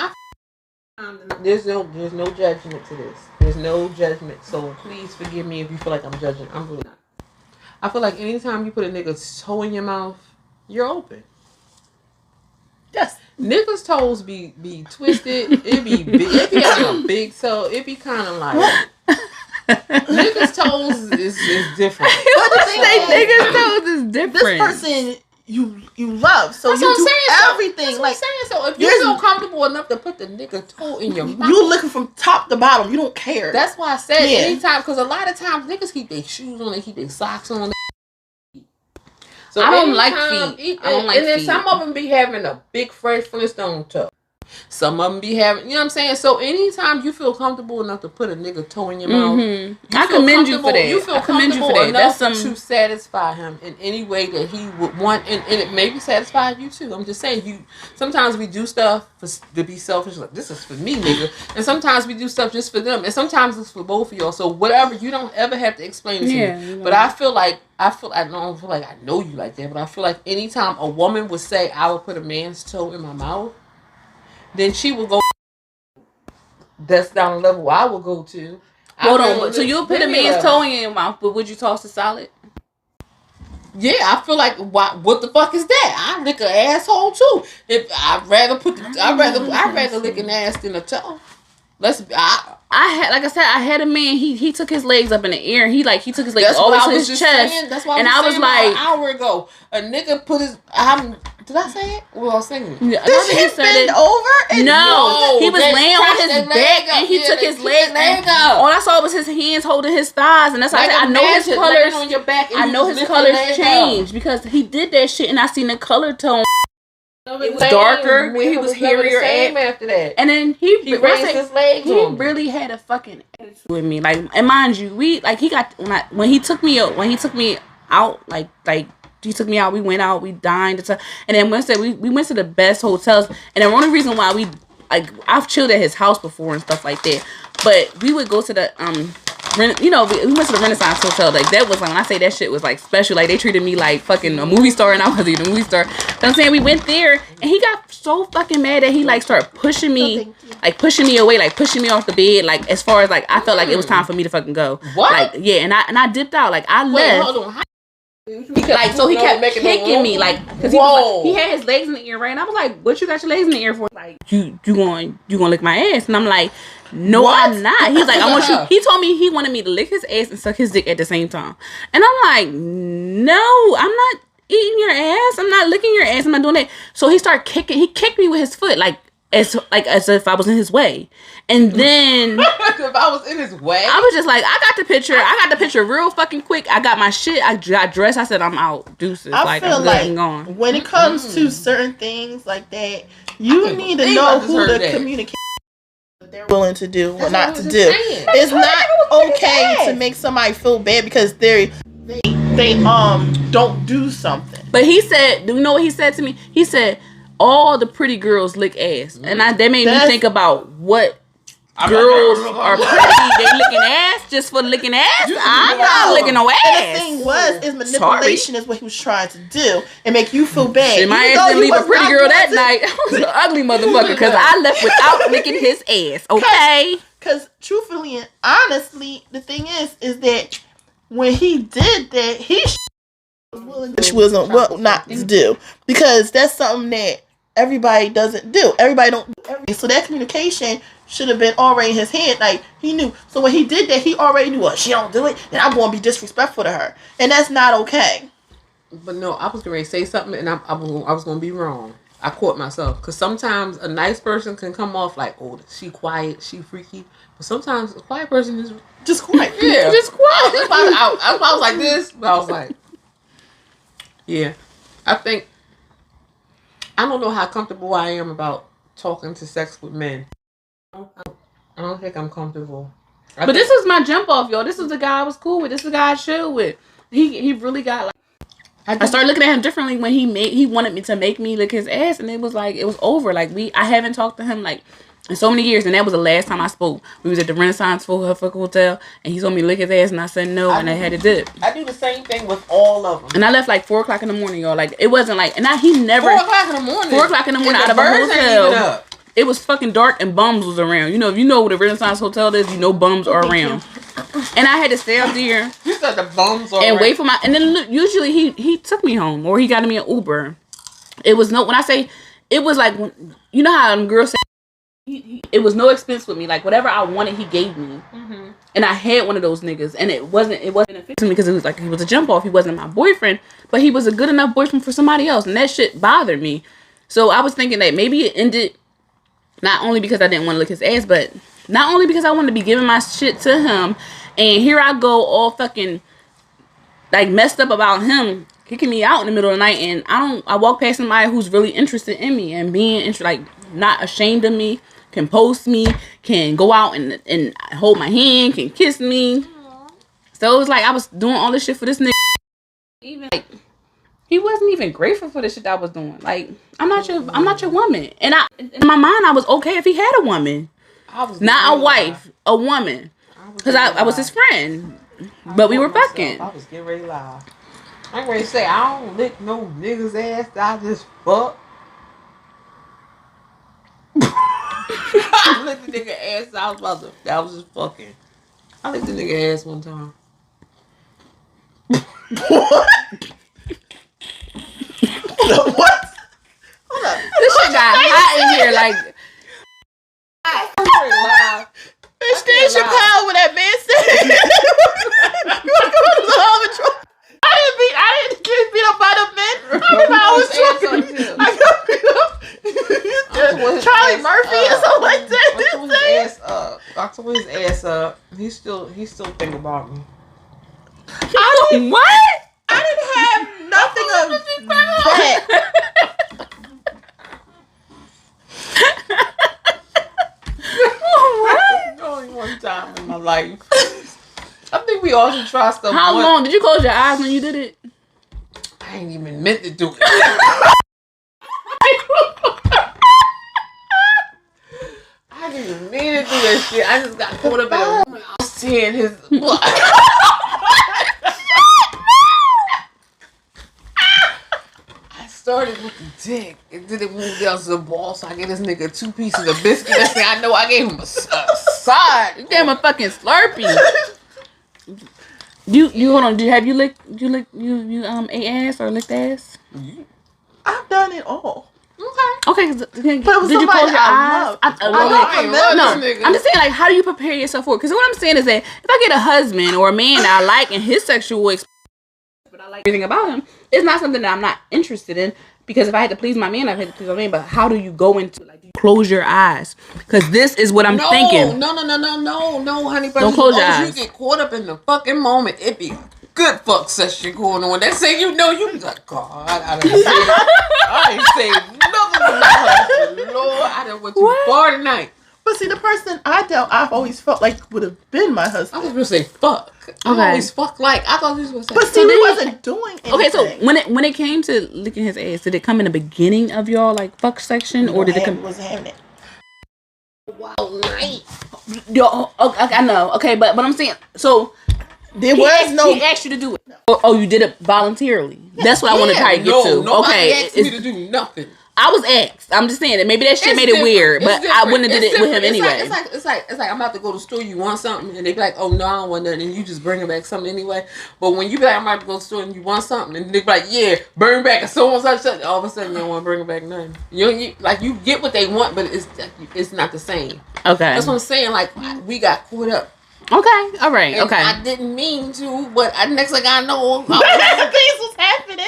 S2: there's no judgment to this. There's no judgment. So please forgive me if you feel like I'm judging. I'm really not. I feel like anytime you put a nigga's toe in your mouth, you're open.
S3: Yes.
S2: Niggas' toes be twisted. It be big. It be having a big toe. It be kind of like. Niggas' toes is different.
S1: But the thing niggas' toes is different.
S3: This person you love, so
S2: that's
S3: you do
S2: saying,
S3: everything.
S2: That's
S3: like
S2: what I'm saying. So if you're so comfortable enough to put the nigga toe in your mouth,
S3: you looking from top to bottom. You don't care.
S2: That's why I said anytime, because a lot of times niggas keep their shoes on, they keep their socks on. So
S1: I don't like feet. I don't like feet.
S2: And then some of them be having a big Fred Flintstone toe. Some of them be having, you know what I'm saying? So anytime you feel comfortable enough to put a nigga toe in your mouth,
S1: I commend you for that.
S2: You feel
S1: I commend you for
S2: comfortable
S1: that.
S2: enough
S1: That's
S2: to satisfy him in any way that he would want, and it maybe satisfy you too. I'm just saying, sometimes we do stuff to be selfish, like this is for me, nigga, and sometimes we do stuff just for them, and sometimes it's for both of y'all. So whatever, you don't ever have to explain it to me.
S1: You know.
S2: But I don't feel like I know you like that, but I feel like anytime a woman would say I would put a man's toe in my mouth, then she would go. That's down the level I would go to.
S1: Hold on, so you'll put a man's toe in your mouth, but would you toss it solid?
S2: Yeah, I feel like what the fuck is that? I lick an asshole too. If I'd rather lick an ass than a toe.
S1: I had a man. He took his legs up in the air. And he took his legs all to his chest.
S2: That's why I was like, an hour ago, a nigga put his. Did I say it? Well, I was singing it.
S1: Yeah,
S3: did he bend over?
S1: No, he was laying on his back and he took his leg up. All I saw was his hands holding his thighs, and that's why I said I know his colors.
S2: On your back
S1: I know his colors changed because he did that shit, and I seen the color tone. It was darker. He was hairier
S2: after that.
S1: And then he
S2: raised his legs.
S1: He really had a fucking attitude with me. Like, and mind you, when he took me out, he took me out. We went out. We dined. And then we went to the best hotels. And the only reason why I've chilled at his house before and stuff like that. But we would go to the we went to the Renaissance Hotel. Like, that was when I say that shit was special. Like, they treated me like fucking a movie star, and I wasn't even a movie star. But I'm saying, we went there, and he got so fucking mad that he started pushing me, pushing me away, pushing me off the bed. As far as I felt like it was time for me to fucking go.
S2: What?
S1: And I dipped out. I left.
S2: Wait, hold on.
S1: So he kept kicking me, because he had his legs in the air, right? And I was like, "What you got your legs in the air for?" You gonna lick my ass? And I'm like, "No, what? I'm not." He's like, "I want you." He told me he wanted me to lick his ass and suck his dick at the same time. And I'm like, "No, I'm not eating your ass. I'm not licking your ass. I'm not doing that." So he started kicking. He kicked me with his foot, as if I was in his way. And then
S2: if I was in his way,
S1: I was just like, I got the picture real fucking quick. I got my shit. I got dressed. I said, I'm out. Deuces.
S3: I feel
S1: I'm good and gone.
S3: When it comes to certain things like that, you need to know who to communicate what they're willing to do or not to do. It's not okay to make somebody feel bad because they don't do something.
S1: But he said, do you know what he said to me? He said, all the pretty girls lick ass. And that made me think about what girls are pretty. They licking ass just for licking ass. I'm not licking no ass.
S3: And the thing is manipulation is what he was trying to do and make you feel bad.
S1: Shit, my ass didn't leave a pretty girl that night. I was an ugly motherfucker because I left without licking his ass. Okay.
S3: Because truthfully and honestly, the thing is that when he did that, he wasn't not to do, because that's something that everybody doesn't do. Everybody don't do everything. So that communication should have been already in his head. He knew. So when he did that, he already knew, she don't do it, then I'm going to be disrespectful to her. And that's not okay.
S2: But no, I was going to say something, and I was going to be wrong. I caught myself. Because sometimes a nice person can come off oh, she quiet, she freaky. But sometimes a quiet person is just quiet. Yeah. Just quiet. I was like this, but I was like, yeah. I don't know how comfortable I am about talking to sex with men. I don't think I'm comfortable.
S1: But this is my jump off, y'all. This is the guy I was cool with. This is the guy I chilled with. He really got I started looking at him differently when he wanted me to make me lick his ass, and it was over. I haven't talked to him in so many years, and that was the last time I spoke. We was at the Renaissance Hotel, and he told me to lick his ass, and I said no, and I had to dip.
S2: I do the same thing with all of them.
S1: And I left 4 o'clock in the morning, y'all. It wasn't he never 4
S2: o'clock in the morning.
S1: 4 o'clock in the morning out of a hotel. It was fucking dark and bums was around. If you know what the Renaissance Hotel is, bums are around. And I had to stay up there.
S2: You said the bums are
S1: and wait for and then usually he took me home or he got me an Uber. It was when I say it was you know how girls say it was no expense with me. Whatever I wanted, he gave me. Mm-hmm. And I had one of those niggas, and it wasn't affecting me because it was he was a jump off. He wasn't my boyfriend, but he was a good enough boyfriend for somebody else, and that shit bothered me. So I was thinking that maybe it ended not only because I didn't want to lick his ass, but not only because I wanted to be giving my shit to him, and here I go all fucking messed up about him kicking me out in the middle of the night, and I walk past somebody who's really interested in me and being not ashamed of me, can post me, can go out and hold my hand, can kiss me. So it was like I was doing all this shit for this nigga. Even like he wasn't even grateful for the shit that I was doing. Like I'm not your woman. And in my mind I was okay if he had a woman. Not a wife, a woman. Because I was his friend. But we were fucking.
S2: I was getting ready to lie. I'm ready to say I don't lick no nigga's ass. I just fuck. I licked the nigga ass. I was just fucking. I licked the nigga ass one time.
S3: What? What? Hold up.
S1: This shit got hot in here. Like,
S3: Bitch, Dave Chappelle with that man said. You want to go to the Hall of Troy? I didn't get beat up by the men. I was drunk. I got beat up. Charlie Murphy or something like that.
S2: I tore his ass up. He still think about me.
S1: what?
S3: I didn't have nothing of that.
S2: Only one time in my life. I think we all should try stuff.
S1: How long did you close your eyes when you did it?
S2: I ain't even meant to do it. I didn't even mean to do that shit. I just got caught up in a moment. I was seeing his blood. I started with the dick, and then it moved down to the ball, so I gave this nigga 2 pieces of biscuit. Next thing I know, I gave him a side.
S1: You gave him a fucking Slurpee. You hold on. Have you ate ass or licked ass?
S3: I've done it all.
S1: Okay.
S3: But it was
S1: did you close your eyes? I'm just saying, like, how do you prepare yourself for it? Because what I'm saying is that if I get a husband or a man that I like and his sexual experience, but I like everything about him, it's not something that I'm not interested in. Because if I had to please my man, I'd have to please my man. But how do you go into like close your eyes? Because this is what I'm thinking.
S2: No, honey. But
S1: don't close your eyes.
S2: You get caught up in the fucking moment. It be a good fuck session going on. That say you be like, God, I ain't say nothing to my husband. Lord, I done went too far tonight.
S3: But see, the person I dealt, I've always felt like would have been my husband.
S2: I was gonna say fuck. I always fuck like. I thought this was.
S3: But see, he wasn't doing anything.
S1: Okay, so when it came to licking his ass, did it come in the beginning of y'all like fuck section, or did it come?
S3: Wasn't having it.
S2: Wow, night.
S1: Yo, okay, I know. Okay, but I'm saying so.
S3: There was no.
S1: He asked you to do it. Oh, you did it voluntarily. That's what I want to try to get to.
S2: Nobody asked me to do nothing.
S1: I was asked. I'm just saying that maybe that shit made it weird, but I wouldn't have did it with him anyway.
S2: It's like I'm about to go to the store. You want something, and they be like, "Oh no, I don't want nothing," and you just bring back something anyway. But when you be like, "I'm about to go to the store," and you want something, and they be like, "Yeah, bring back," and so on such. All of a sudden, you don't want to bring back nothing. You get what they want, but it's not the same.
S1: Okay,
S2: that's what I'm saying. Like we got caught up.
S1: Okay, all right,
S2: and
S1: okay.
S2: I didn't mean to, but next thing I know,
S3: things was happening.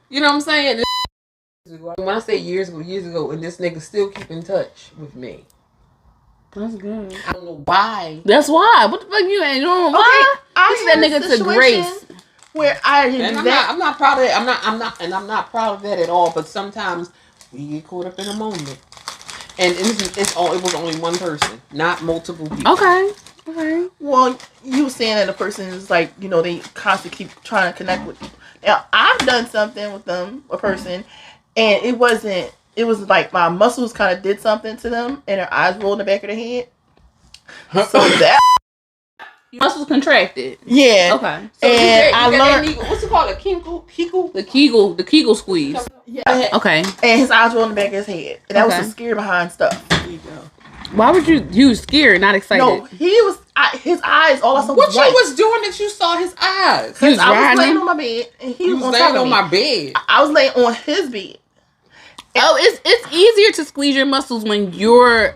S2: You know what I'm saying? When I say years ago, and this nigga still keep in touch with me.
S1: That's good.
S2: I don't know why.
S1: That's why. What the fuck you ain't doing? Why? This is that nigga to Grace.
S3: Where I'm
S2: not proud of that. I'm not proud of that at all. But sometimes we get caught up in a moment, and it was only one person, not multiple people.
S1: Okay.
S3: Well, you were saying that a person is like, they constantly keep trying to connect with you. Now, I've done something with them, a person, and it was like my muscles kind of did something to them, and their eyes rolled in the back of their head. So that
S1: muscles contracted.
S3: Yeah.
S1: Okay.
S3: So and I learned
S2: what's it called?
S1: The Kegel squeeze.
S3: Yeah.
S1: Okay.
S3: And his eyes rolled in the back of his head, and that was some scary behind stuff. There you go.
S1: Why would you was scared, not excited?
S3: No, he was. His eyes all I saw.
S2: What you was doing that you saw his eyes?
S3: I was laying on my bed, and he was laying on
S2: my bed.
S3: I was laying on his bed.
S1: Oh, it's easier to squeeze your muscles when you're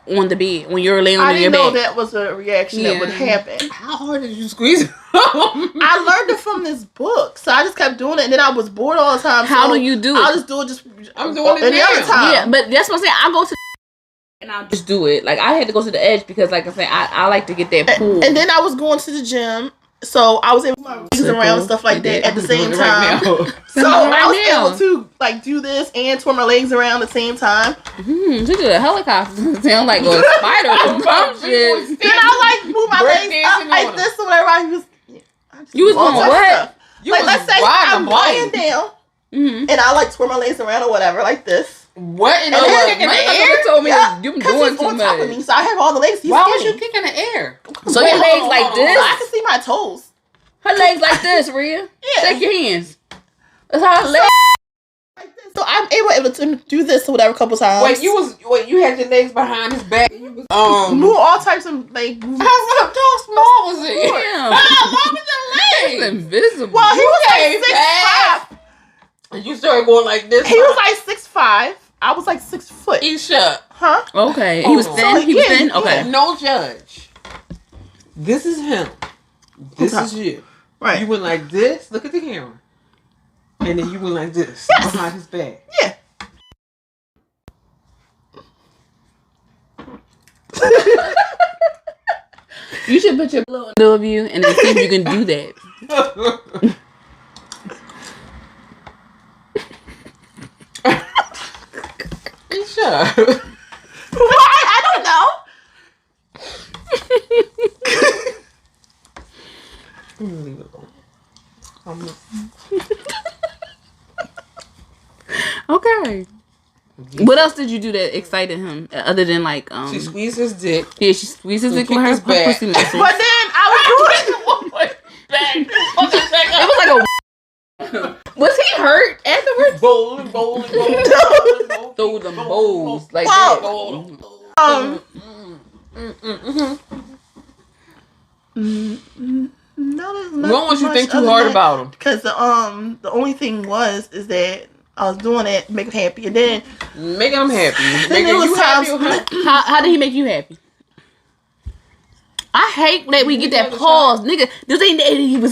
S1: on the bed, when you're laying on your bed.
S3: I didn't know that was a reaction that would happen.
S2: How hard did you squeeze it?
S3: I learned it from this book, so I just kept doing it, and then I was bored all the time.
S1: How do you do it?
S3: I'll just do it.
S2: I'm doing it now.
S3: Other time.
S1: Yeah, but that's what I'm saying. I go to and I'll just do it. Like I had to go to the edge because, like I said, I like to get that pool.
S3: And then I was going to the gym, So I was able to move my legs around and stuff like that at the same time. So I was able to like do this and twirl my legs around at the same time.
S1: She did a helicopter. Sound like a spider from some shit.
S3: Then I like move my legs up like this or whatever.
S1: You was doing what?
S3: Like let's say I'm lying down and I like twirl my legs around or whatever like this.
S2: What? And
S1: then
S2: kicking the air?
S1: You told me
S3: Yeah,
S1: you
S3: because
S1: doing
S3: he's
S1: too
S3: on top of me,
S1: much.
S3: so I have all the legs. He's
S2: Why was
S3: skinny.
S2: you kicking the air?
S1: So your legs like
S3: So I
S1: this?
S3: can see my toes.
S1: Her legs like this, Rhea.
S3: Yeah.
S1: Shake your hands. That's how her legs.
S3: Like this. So I'm able to do this or whatever a couple times.
S2: Wait, you had your legs behind his back. You was,
S3: move all types of like movements.
S2: how small was it?
S1: Damn.
S2: What was your
S1: It's
S2: legs?
S1: invisible.
S3: Well, he was
S2: came
S3: like 6'5".
S2: And you started going like this.
S3: He was like 6'5". I was like 6 foot.
S2: He shut.
S3: Huh?
S1: Okay. He was
S2: Oh.
S1: thin.
S3: So,
S1: He was
S3: yeah,
S1: thin.
S3: yeah.
S1: Okay.
S2: No judge. This is him. This
S3: Okay.
S2: is you.
S3: Right.
S2: You went like this. Look at the camera. And then you went like this.
S3: Yes.
S2: Behind his back.
S3: Yeah.
S1: You should put your blow in the middle of you and then see if you can do that.
S2: He shut.
S3: Why? I don't know.
S2: Leave it alone.
S1: Okay. What else did you do that excited him other than like
S2: She squeezed his dick.
S1: Yeah, she squeezed his
S2: And
S1: dick with her
S2: kicked his back.
S1: pussy muscles.
S3: But then I was doing
S1: It was like a. Was he hurt afterwards?
S2: Bowling.
S1: Throw them bowls like
S3: Whoa.
S1: that.
S3: No,
S2: What was you think too hard about him?
S3: Because the only thing is that I was doing it to make him happy, and then
S2: Making him happy.
S3: then
S2: Making
S3: there was
S2: you happy
S3: times.
S2: or happy?
S1: How did he make you happy? I hate that we get that pause, nigga. Was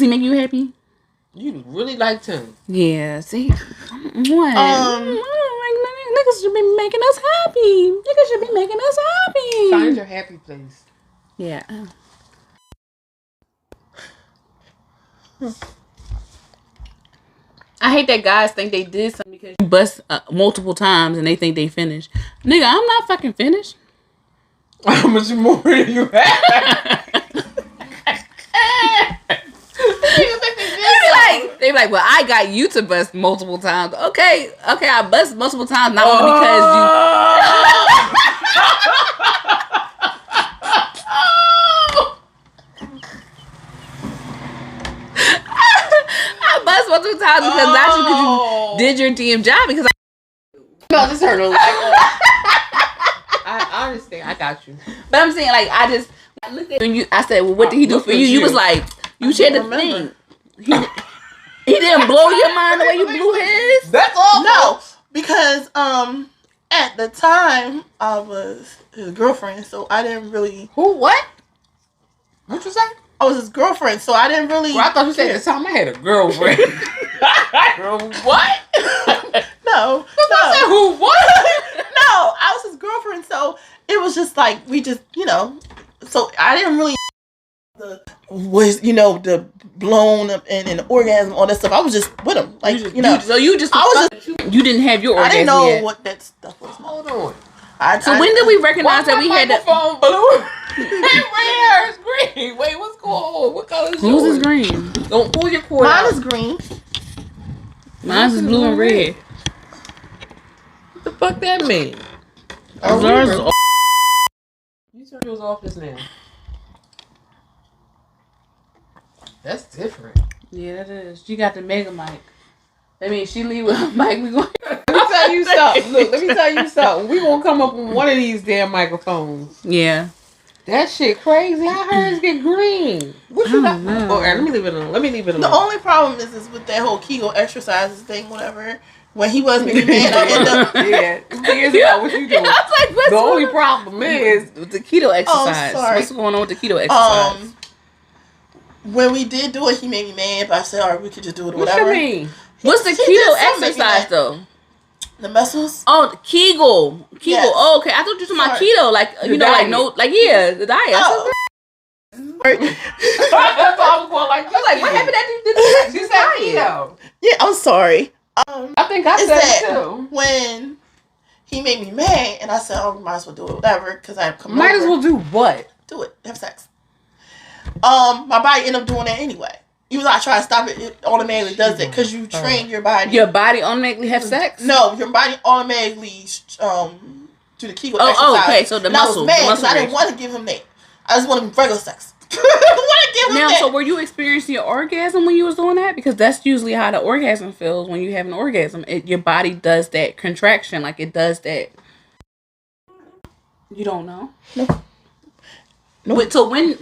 S1: he making you happy?
S2: You really liked him.
S1: Yeah. See, what? Niggas should be making us happy. Niggas should be making us happy.
S2: Find your happy place.
S1: Yeah. I hate that guys think they did something because you bust multiple times and they think they finished. Nigga, I'm not fucking finished.
S2: How much more do you have?
S1: They be like, well, I got you to bust multiple times. Okay, I bust multiple times, not only because I bust multiple times because not you because you did your DM job because
S2: No, this hurt a lot. I understand. I got you.
S1: But I'm saying, like, I looked at you. I said, well, what did he do for you? You was like, you shared the thing. He didn't blow your mind the way you blew his.
S2: That's all.
S3: No, because at the time I was his girlfriend, so I didn't really.
S2: Who? What? What you say?
S3: I was his girlfriend, so I didn't really.
S2: Well, I thought you said at the time I had a girlfriend. Girl, what?
S3: No.
S2: I said who? What?
S3: No, I was his girlfriend, so it was just like we just, so I didn't really the blown up and the orgasm, all that stuff. I was just with him, like
S1: So you just you didn't have your
S3: I
S1: orgasm
S3: didn't know
S1: yet.
S3: what that stuff was.
S2: Hold on.
S1: So when did we recognize that we had to?
S2: phone blue? Where is green? Wait, what's going on? What color is
S1: Who's
S2: yours?
S1: is green?
S2: Don't pull your cord
S3: Mine
S2: out.
S3: is green.
S1: Mine's is blue and red.
S2: What the fuck that mean?
S1: Ours is
S2: You turned yours off just now. That's different.
S1: Yeah, that is. She got the mega mic. I mean, she leave with her mic. We going.
S2: Let me tell you something. Look, let me tell you something. We gonna come up with one of these damn microphones.
S1: Yeah.
S2: That shit crazy. How hers get green? What you got?
S1: know.
S2: Oh, let me leave it alone.
S3: The only problem is with that whole Kegel exercises thing, whatever. When he was making mad, I ended up.
S2: Yeah, years ago, what you doing?
S1: I was like, what's
S2: The only
S1: wrong?
S2: problem is
S1: With the keto exercise.
S3: sorry.
S1: What's going on with the keto exercise?
S3: When we did do it, he made me mad, but I said, all right, we could just do it or
S2: what
S3: whatever.
S2: you mean?
S1: What's the
S3: He did
S1: keto
S3: something make me
S1: exercise
S3: mad.
S1: though?
S3: The muscles?
S1: Oh, the Kegel.
S3: Yes.
S1: Oh, okay. I thought you were talking about
S3: Sorry.
S1: keto, like
S2: The diet.
S1: the diet.
S3: Oh.
S2: That's why I was going like,
S1: what happened after you did this?
S2: She said keto.
S3: Yeah, I'm sorry.
S2: I think I
S3: Is
S2: said
S3: that
S2: it too.
S3: when he made me mad, and I said, "Oh, might as well do it, whatever," because I come
S2: Might
S3: over.
S2: as well do what?
S3: Do it. Have sex. My body ended up doing that anyway. Even though I try to stop it, it automatically does it because you train your body.
S1: Your body automatically have sex?
S3: No, your body automatically do the Kegel exercise.
S1: Oh, okay. So the
S3: and I was
S1: muscle.
S3: mad
S1: The
S3: because
S1: muscle
S3: I didn't
S1: reaction.
S3: want to give him that. I just wanted regular sex. I didn't want to give him
S1: Now,
S3: that.
S1: so were you experiencing your orgasm when you was doing that? Because that's usually how the orgasm feels when you have an orgasm. Your body does that contraction, like it does that. You don't know?
S3: No.
S1: But so at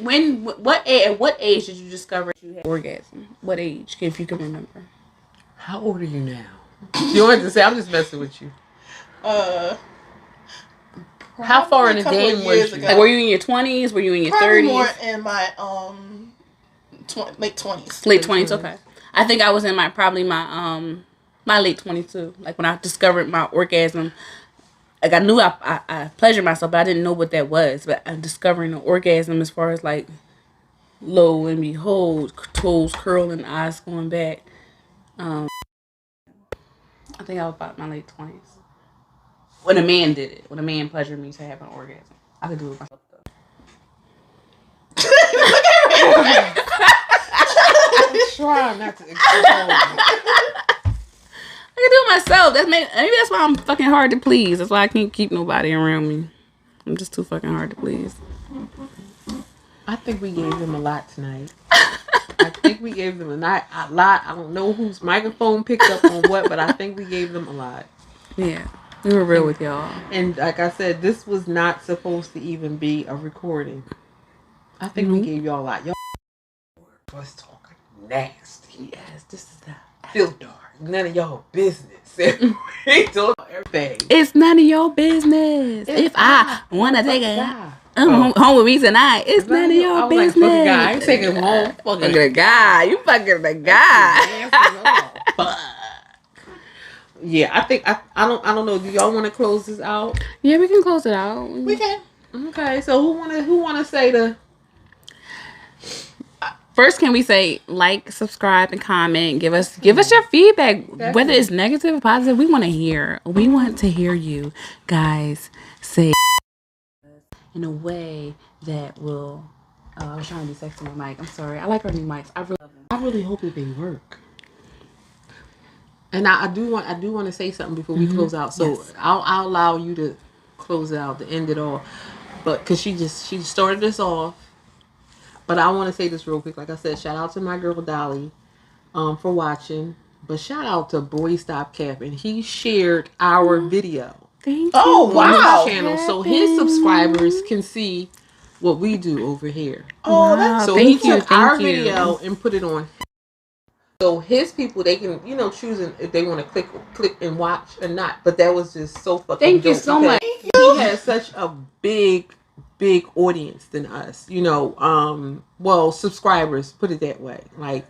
S1: what age did you discover you had orgasm? What age, if you can remember?
S2: How old are you now? You don't have to say. I'm just messing with you. How far in the game was you?
S1: Like, were you in your 20s? Were you in your
S3: Probably
S1: 30s?
S3: more in my late 20s.
S1: Late 20s, okay. I think I was in my late 20s too. Like when I discovered my orgasm. Like I knew I pleasured myself, but I didn't know what that was. But I'm discovering an orgasm as far as like, lo and behold, toes curling, eyes going back. I think I was about my late 20s. When a man did it. When a man pleasured me to have an orgasm. I could do it myself though.
S2: I'm trying not to explode.
S1: I can do it myself. Maybe that's why I'm fucking hard to please. That's why I can't keep nobody around me. I'm just too fucking hard to please.
S2: I think we gave them a lot tonight. I think we gave them a lot. I don't know whose microphone picked up on what, but I think we gave them a lot.
S1: Yeah. We were real with y'all.
S2: And like I said, this was not supposed to even be a recording. I think we gave y'all a lot. Y'all was talking nasty.
S1: Yes, this is the
S2: Filter. None of y'all business. We told everything.
S1: It's none of your business. If I want to take a home with me tonight, it's none of your business.
S2: Like, fucking guy. I ain't taking him home.
S1: Fucking the guy. You fucking the guy.
S2: Fuck. Yeah, I think I don't know. Do y'all want to close this out?
S1: Yeah, we can close it out.
S3: We can.
S2: Okay, so who wanna say the
S1: First, can we say like, subscribe, and comment? Give us your feedback,
S2: Definitely.
S1: whether it's negative or positive. We want to hear. We want to hear you guys say in a way that will. I was trying to be sexy with my mic. I'm sorry. I like our new mics.
S2: I really hope that they work. And I do want to say something before we close out. So
S1: Yes.
S2: I'll allow you to close it out, to end it all. But because she started us off. But I want to say this real quick. Like I said, shout out to my girl Dolly for watching. But shout out to Boy Stop Capping. He shared our video
S1: Thank you.
S3: Oh, wow.
S2: on his channel, so his subscribers can see what we do over here.
S3: Oh,
S1: Wow.
S3: that's
S2: So
S1: Thank
S2: he
S1: you,
S2: took
S1: thank
S2: our
S1: you.
S2: video and put it on. So his people, they can, choose if they want to click and watch or not. But that was just so fucking
S1: Thank you
S2: dope
S1: so
S2: because
S1: much.
S2: He has such a big audience than us. Well, subscribers, put it that way. Like,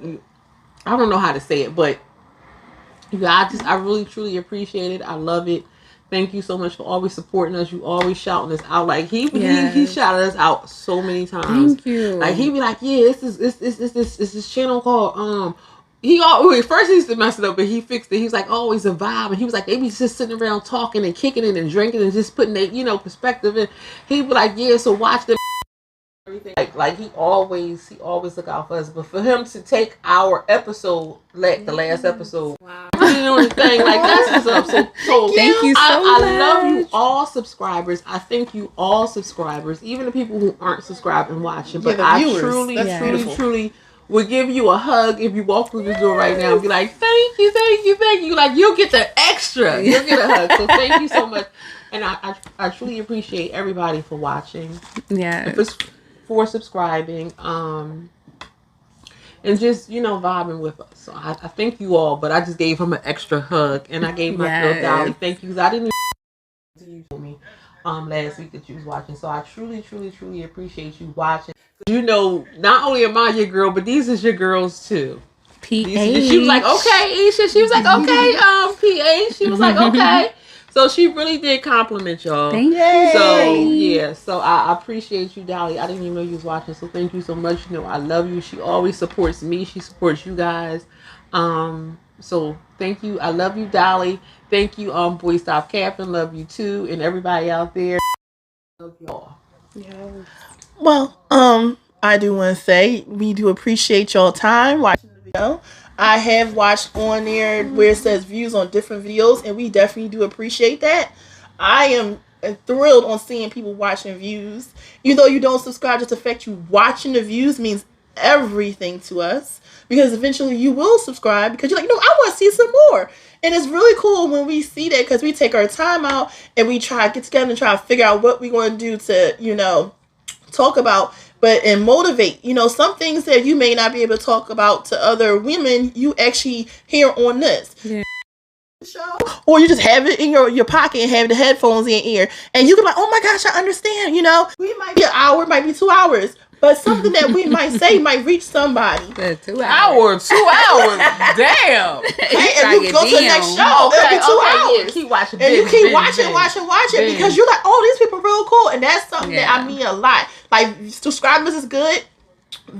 S2: I don't know how to say it, but I really truly appreciate it. I love it. Thank you so much for always supporting us. You always shouting us out. Like he shouted us out so many times.
S1: Thank you.
S2: Like he be like, yeah, it's this channel called first he used to mess it up, but he fixed it. He was like, oh, it's a vibe, and he was like, they be just sitting around talking and kicking it and drinking and just putting their perspective in. He be like, yeah, so watch them. Everything like he always look out for us, but for him to take our episode, the last episode, put it on the thing, like that's what's up. So
S1: Thank you so much.
S2: I love you all subscribers. I thank you all subscribers, even the people who aren't subscribed and watching. But
S3: the
S2: I
S3: viewers.
S2: truly,
S3: That's
S2: truly,
S3: beautiful.
S2: truly would give you a hug if you walk through the door right now and be like, thank you. Like you'll get the extra. You'll get a hug. So thank you so much. And I truly appreciate everybody for watching.
S1: Yeah.
S2: For subscribing, and just vibing with us. So I thank you all, but I just gave him an extra hug, and I gave my girl Dolly thank you because I didn't even you told me last week that you was watching. So I truly, truly, truly appreciate you watching. Not only am I your girl, but these is your girls too.
S1: PH.
S2: She was like, okay, Isha. She was like, okay, PH. She was like, okay. So she really did compliment y'all.
S1: Thank
S3: Yay.
S2: So yeah, so I appreciate you, Dolly. I didn't even know you was watching, so thank you so much. You know I love you. She always supports me. She supports you guys. So thank you. I love you, Dolly. Thank you, Boy Stop Capping. Love you too, and everybody out there. Love y'all.
S3: Well, I do want to say we do appreciate y'all time watching the video. I have watched on there where it says views on different videos, and we definitely do appreciate that. I am thrilled on seeing people watching views. Even though you don't subscribe, just the fact you watching the views means everything to us, because eventually you will subscribe because you're like, I want to see some more. And it's really cool when we see that, because we take our time out and we try to get together and try to figure out what we're going to do to, talk about, and motivate. Some things that you may not be able to talk about to other women, you actually hear on this.
S1: Yeah.
S3: Show, or you just have it in your pocket and have the headphones in your ear, and you can be like, oh my gosh, I understand. We might be an hour, might be 2 hours, but something that we might say might reach somebody.
S1: 2 hours.
S2: 2 hours. Damn.
S3: If you go to the next show, it'll be 2 hours.
S2: Yeah, keep watching.
S3: And you keep watching, because you're like, oh, these people are real cool. And that's something that I mean a lot. Like, subscribers is good.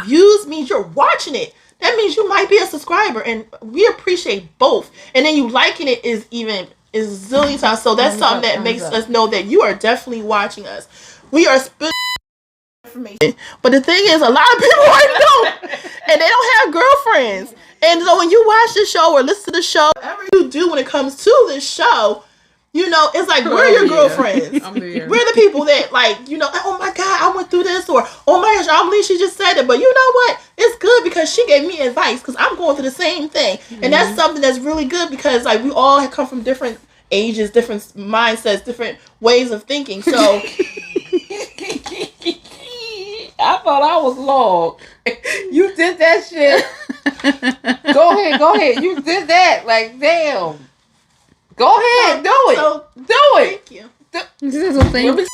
S3: Views means you're watching it. That means you might be a subscriber. And we appreciate both. And then you liking it is zillion times. So that's something that makes us know that you are definitely watching us. We are spilling information. But the thing is, a lot of people don't. And they don't have girlfriends. And so when you watch the show or listen to the show, whatever you do when it comes to this show, it's like, where are your girlfriends? We're the people that, like, oh my God, I went through this, or oh my gosh, I believe she just said it. But you know what? It's good because she gave me advice, because I'm going through the same thing. And that's something that's really good, because like we all have come from different ages, different mindsets, different ways of thinking. So
S2: I thought I was long. You did that shit. Go ahead. You did that. Like, damn. Go ahead. Do it. Do it.
S3: Thank you.
S1: This is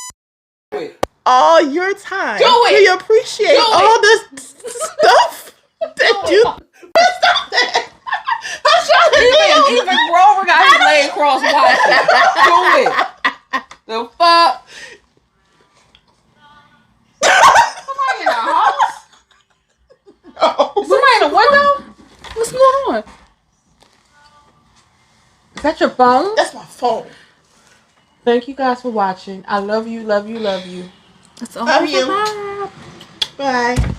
S3: All your time.
S2: Do it.
S3: We appreciate all this stuff that you. Stop that. I'm trying to
S2: Even Grover got his leg crossed watching. Do it. The fuck? Somebody in the house?
S3: No.
S2: Somebody in the window?
S1: What's going on?
S2: Is that your phone?
S3: That's my phone.
S2: Thank you guys for watching. I love you, love you, love you.
S1: That's all.
S3: Love you. Bye.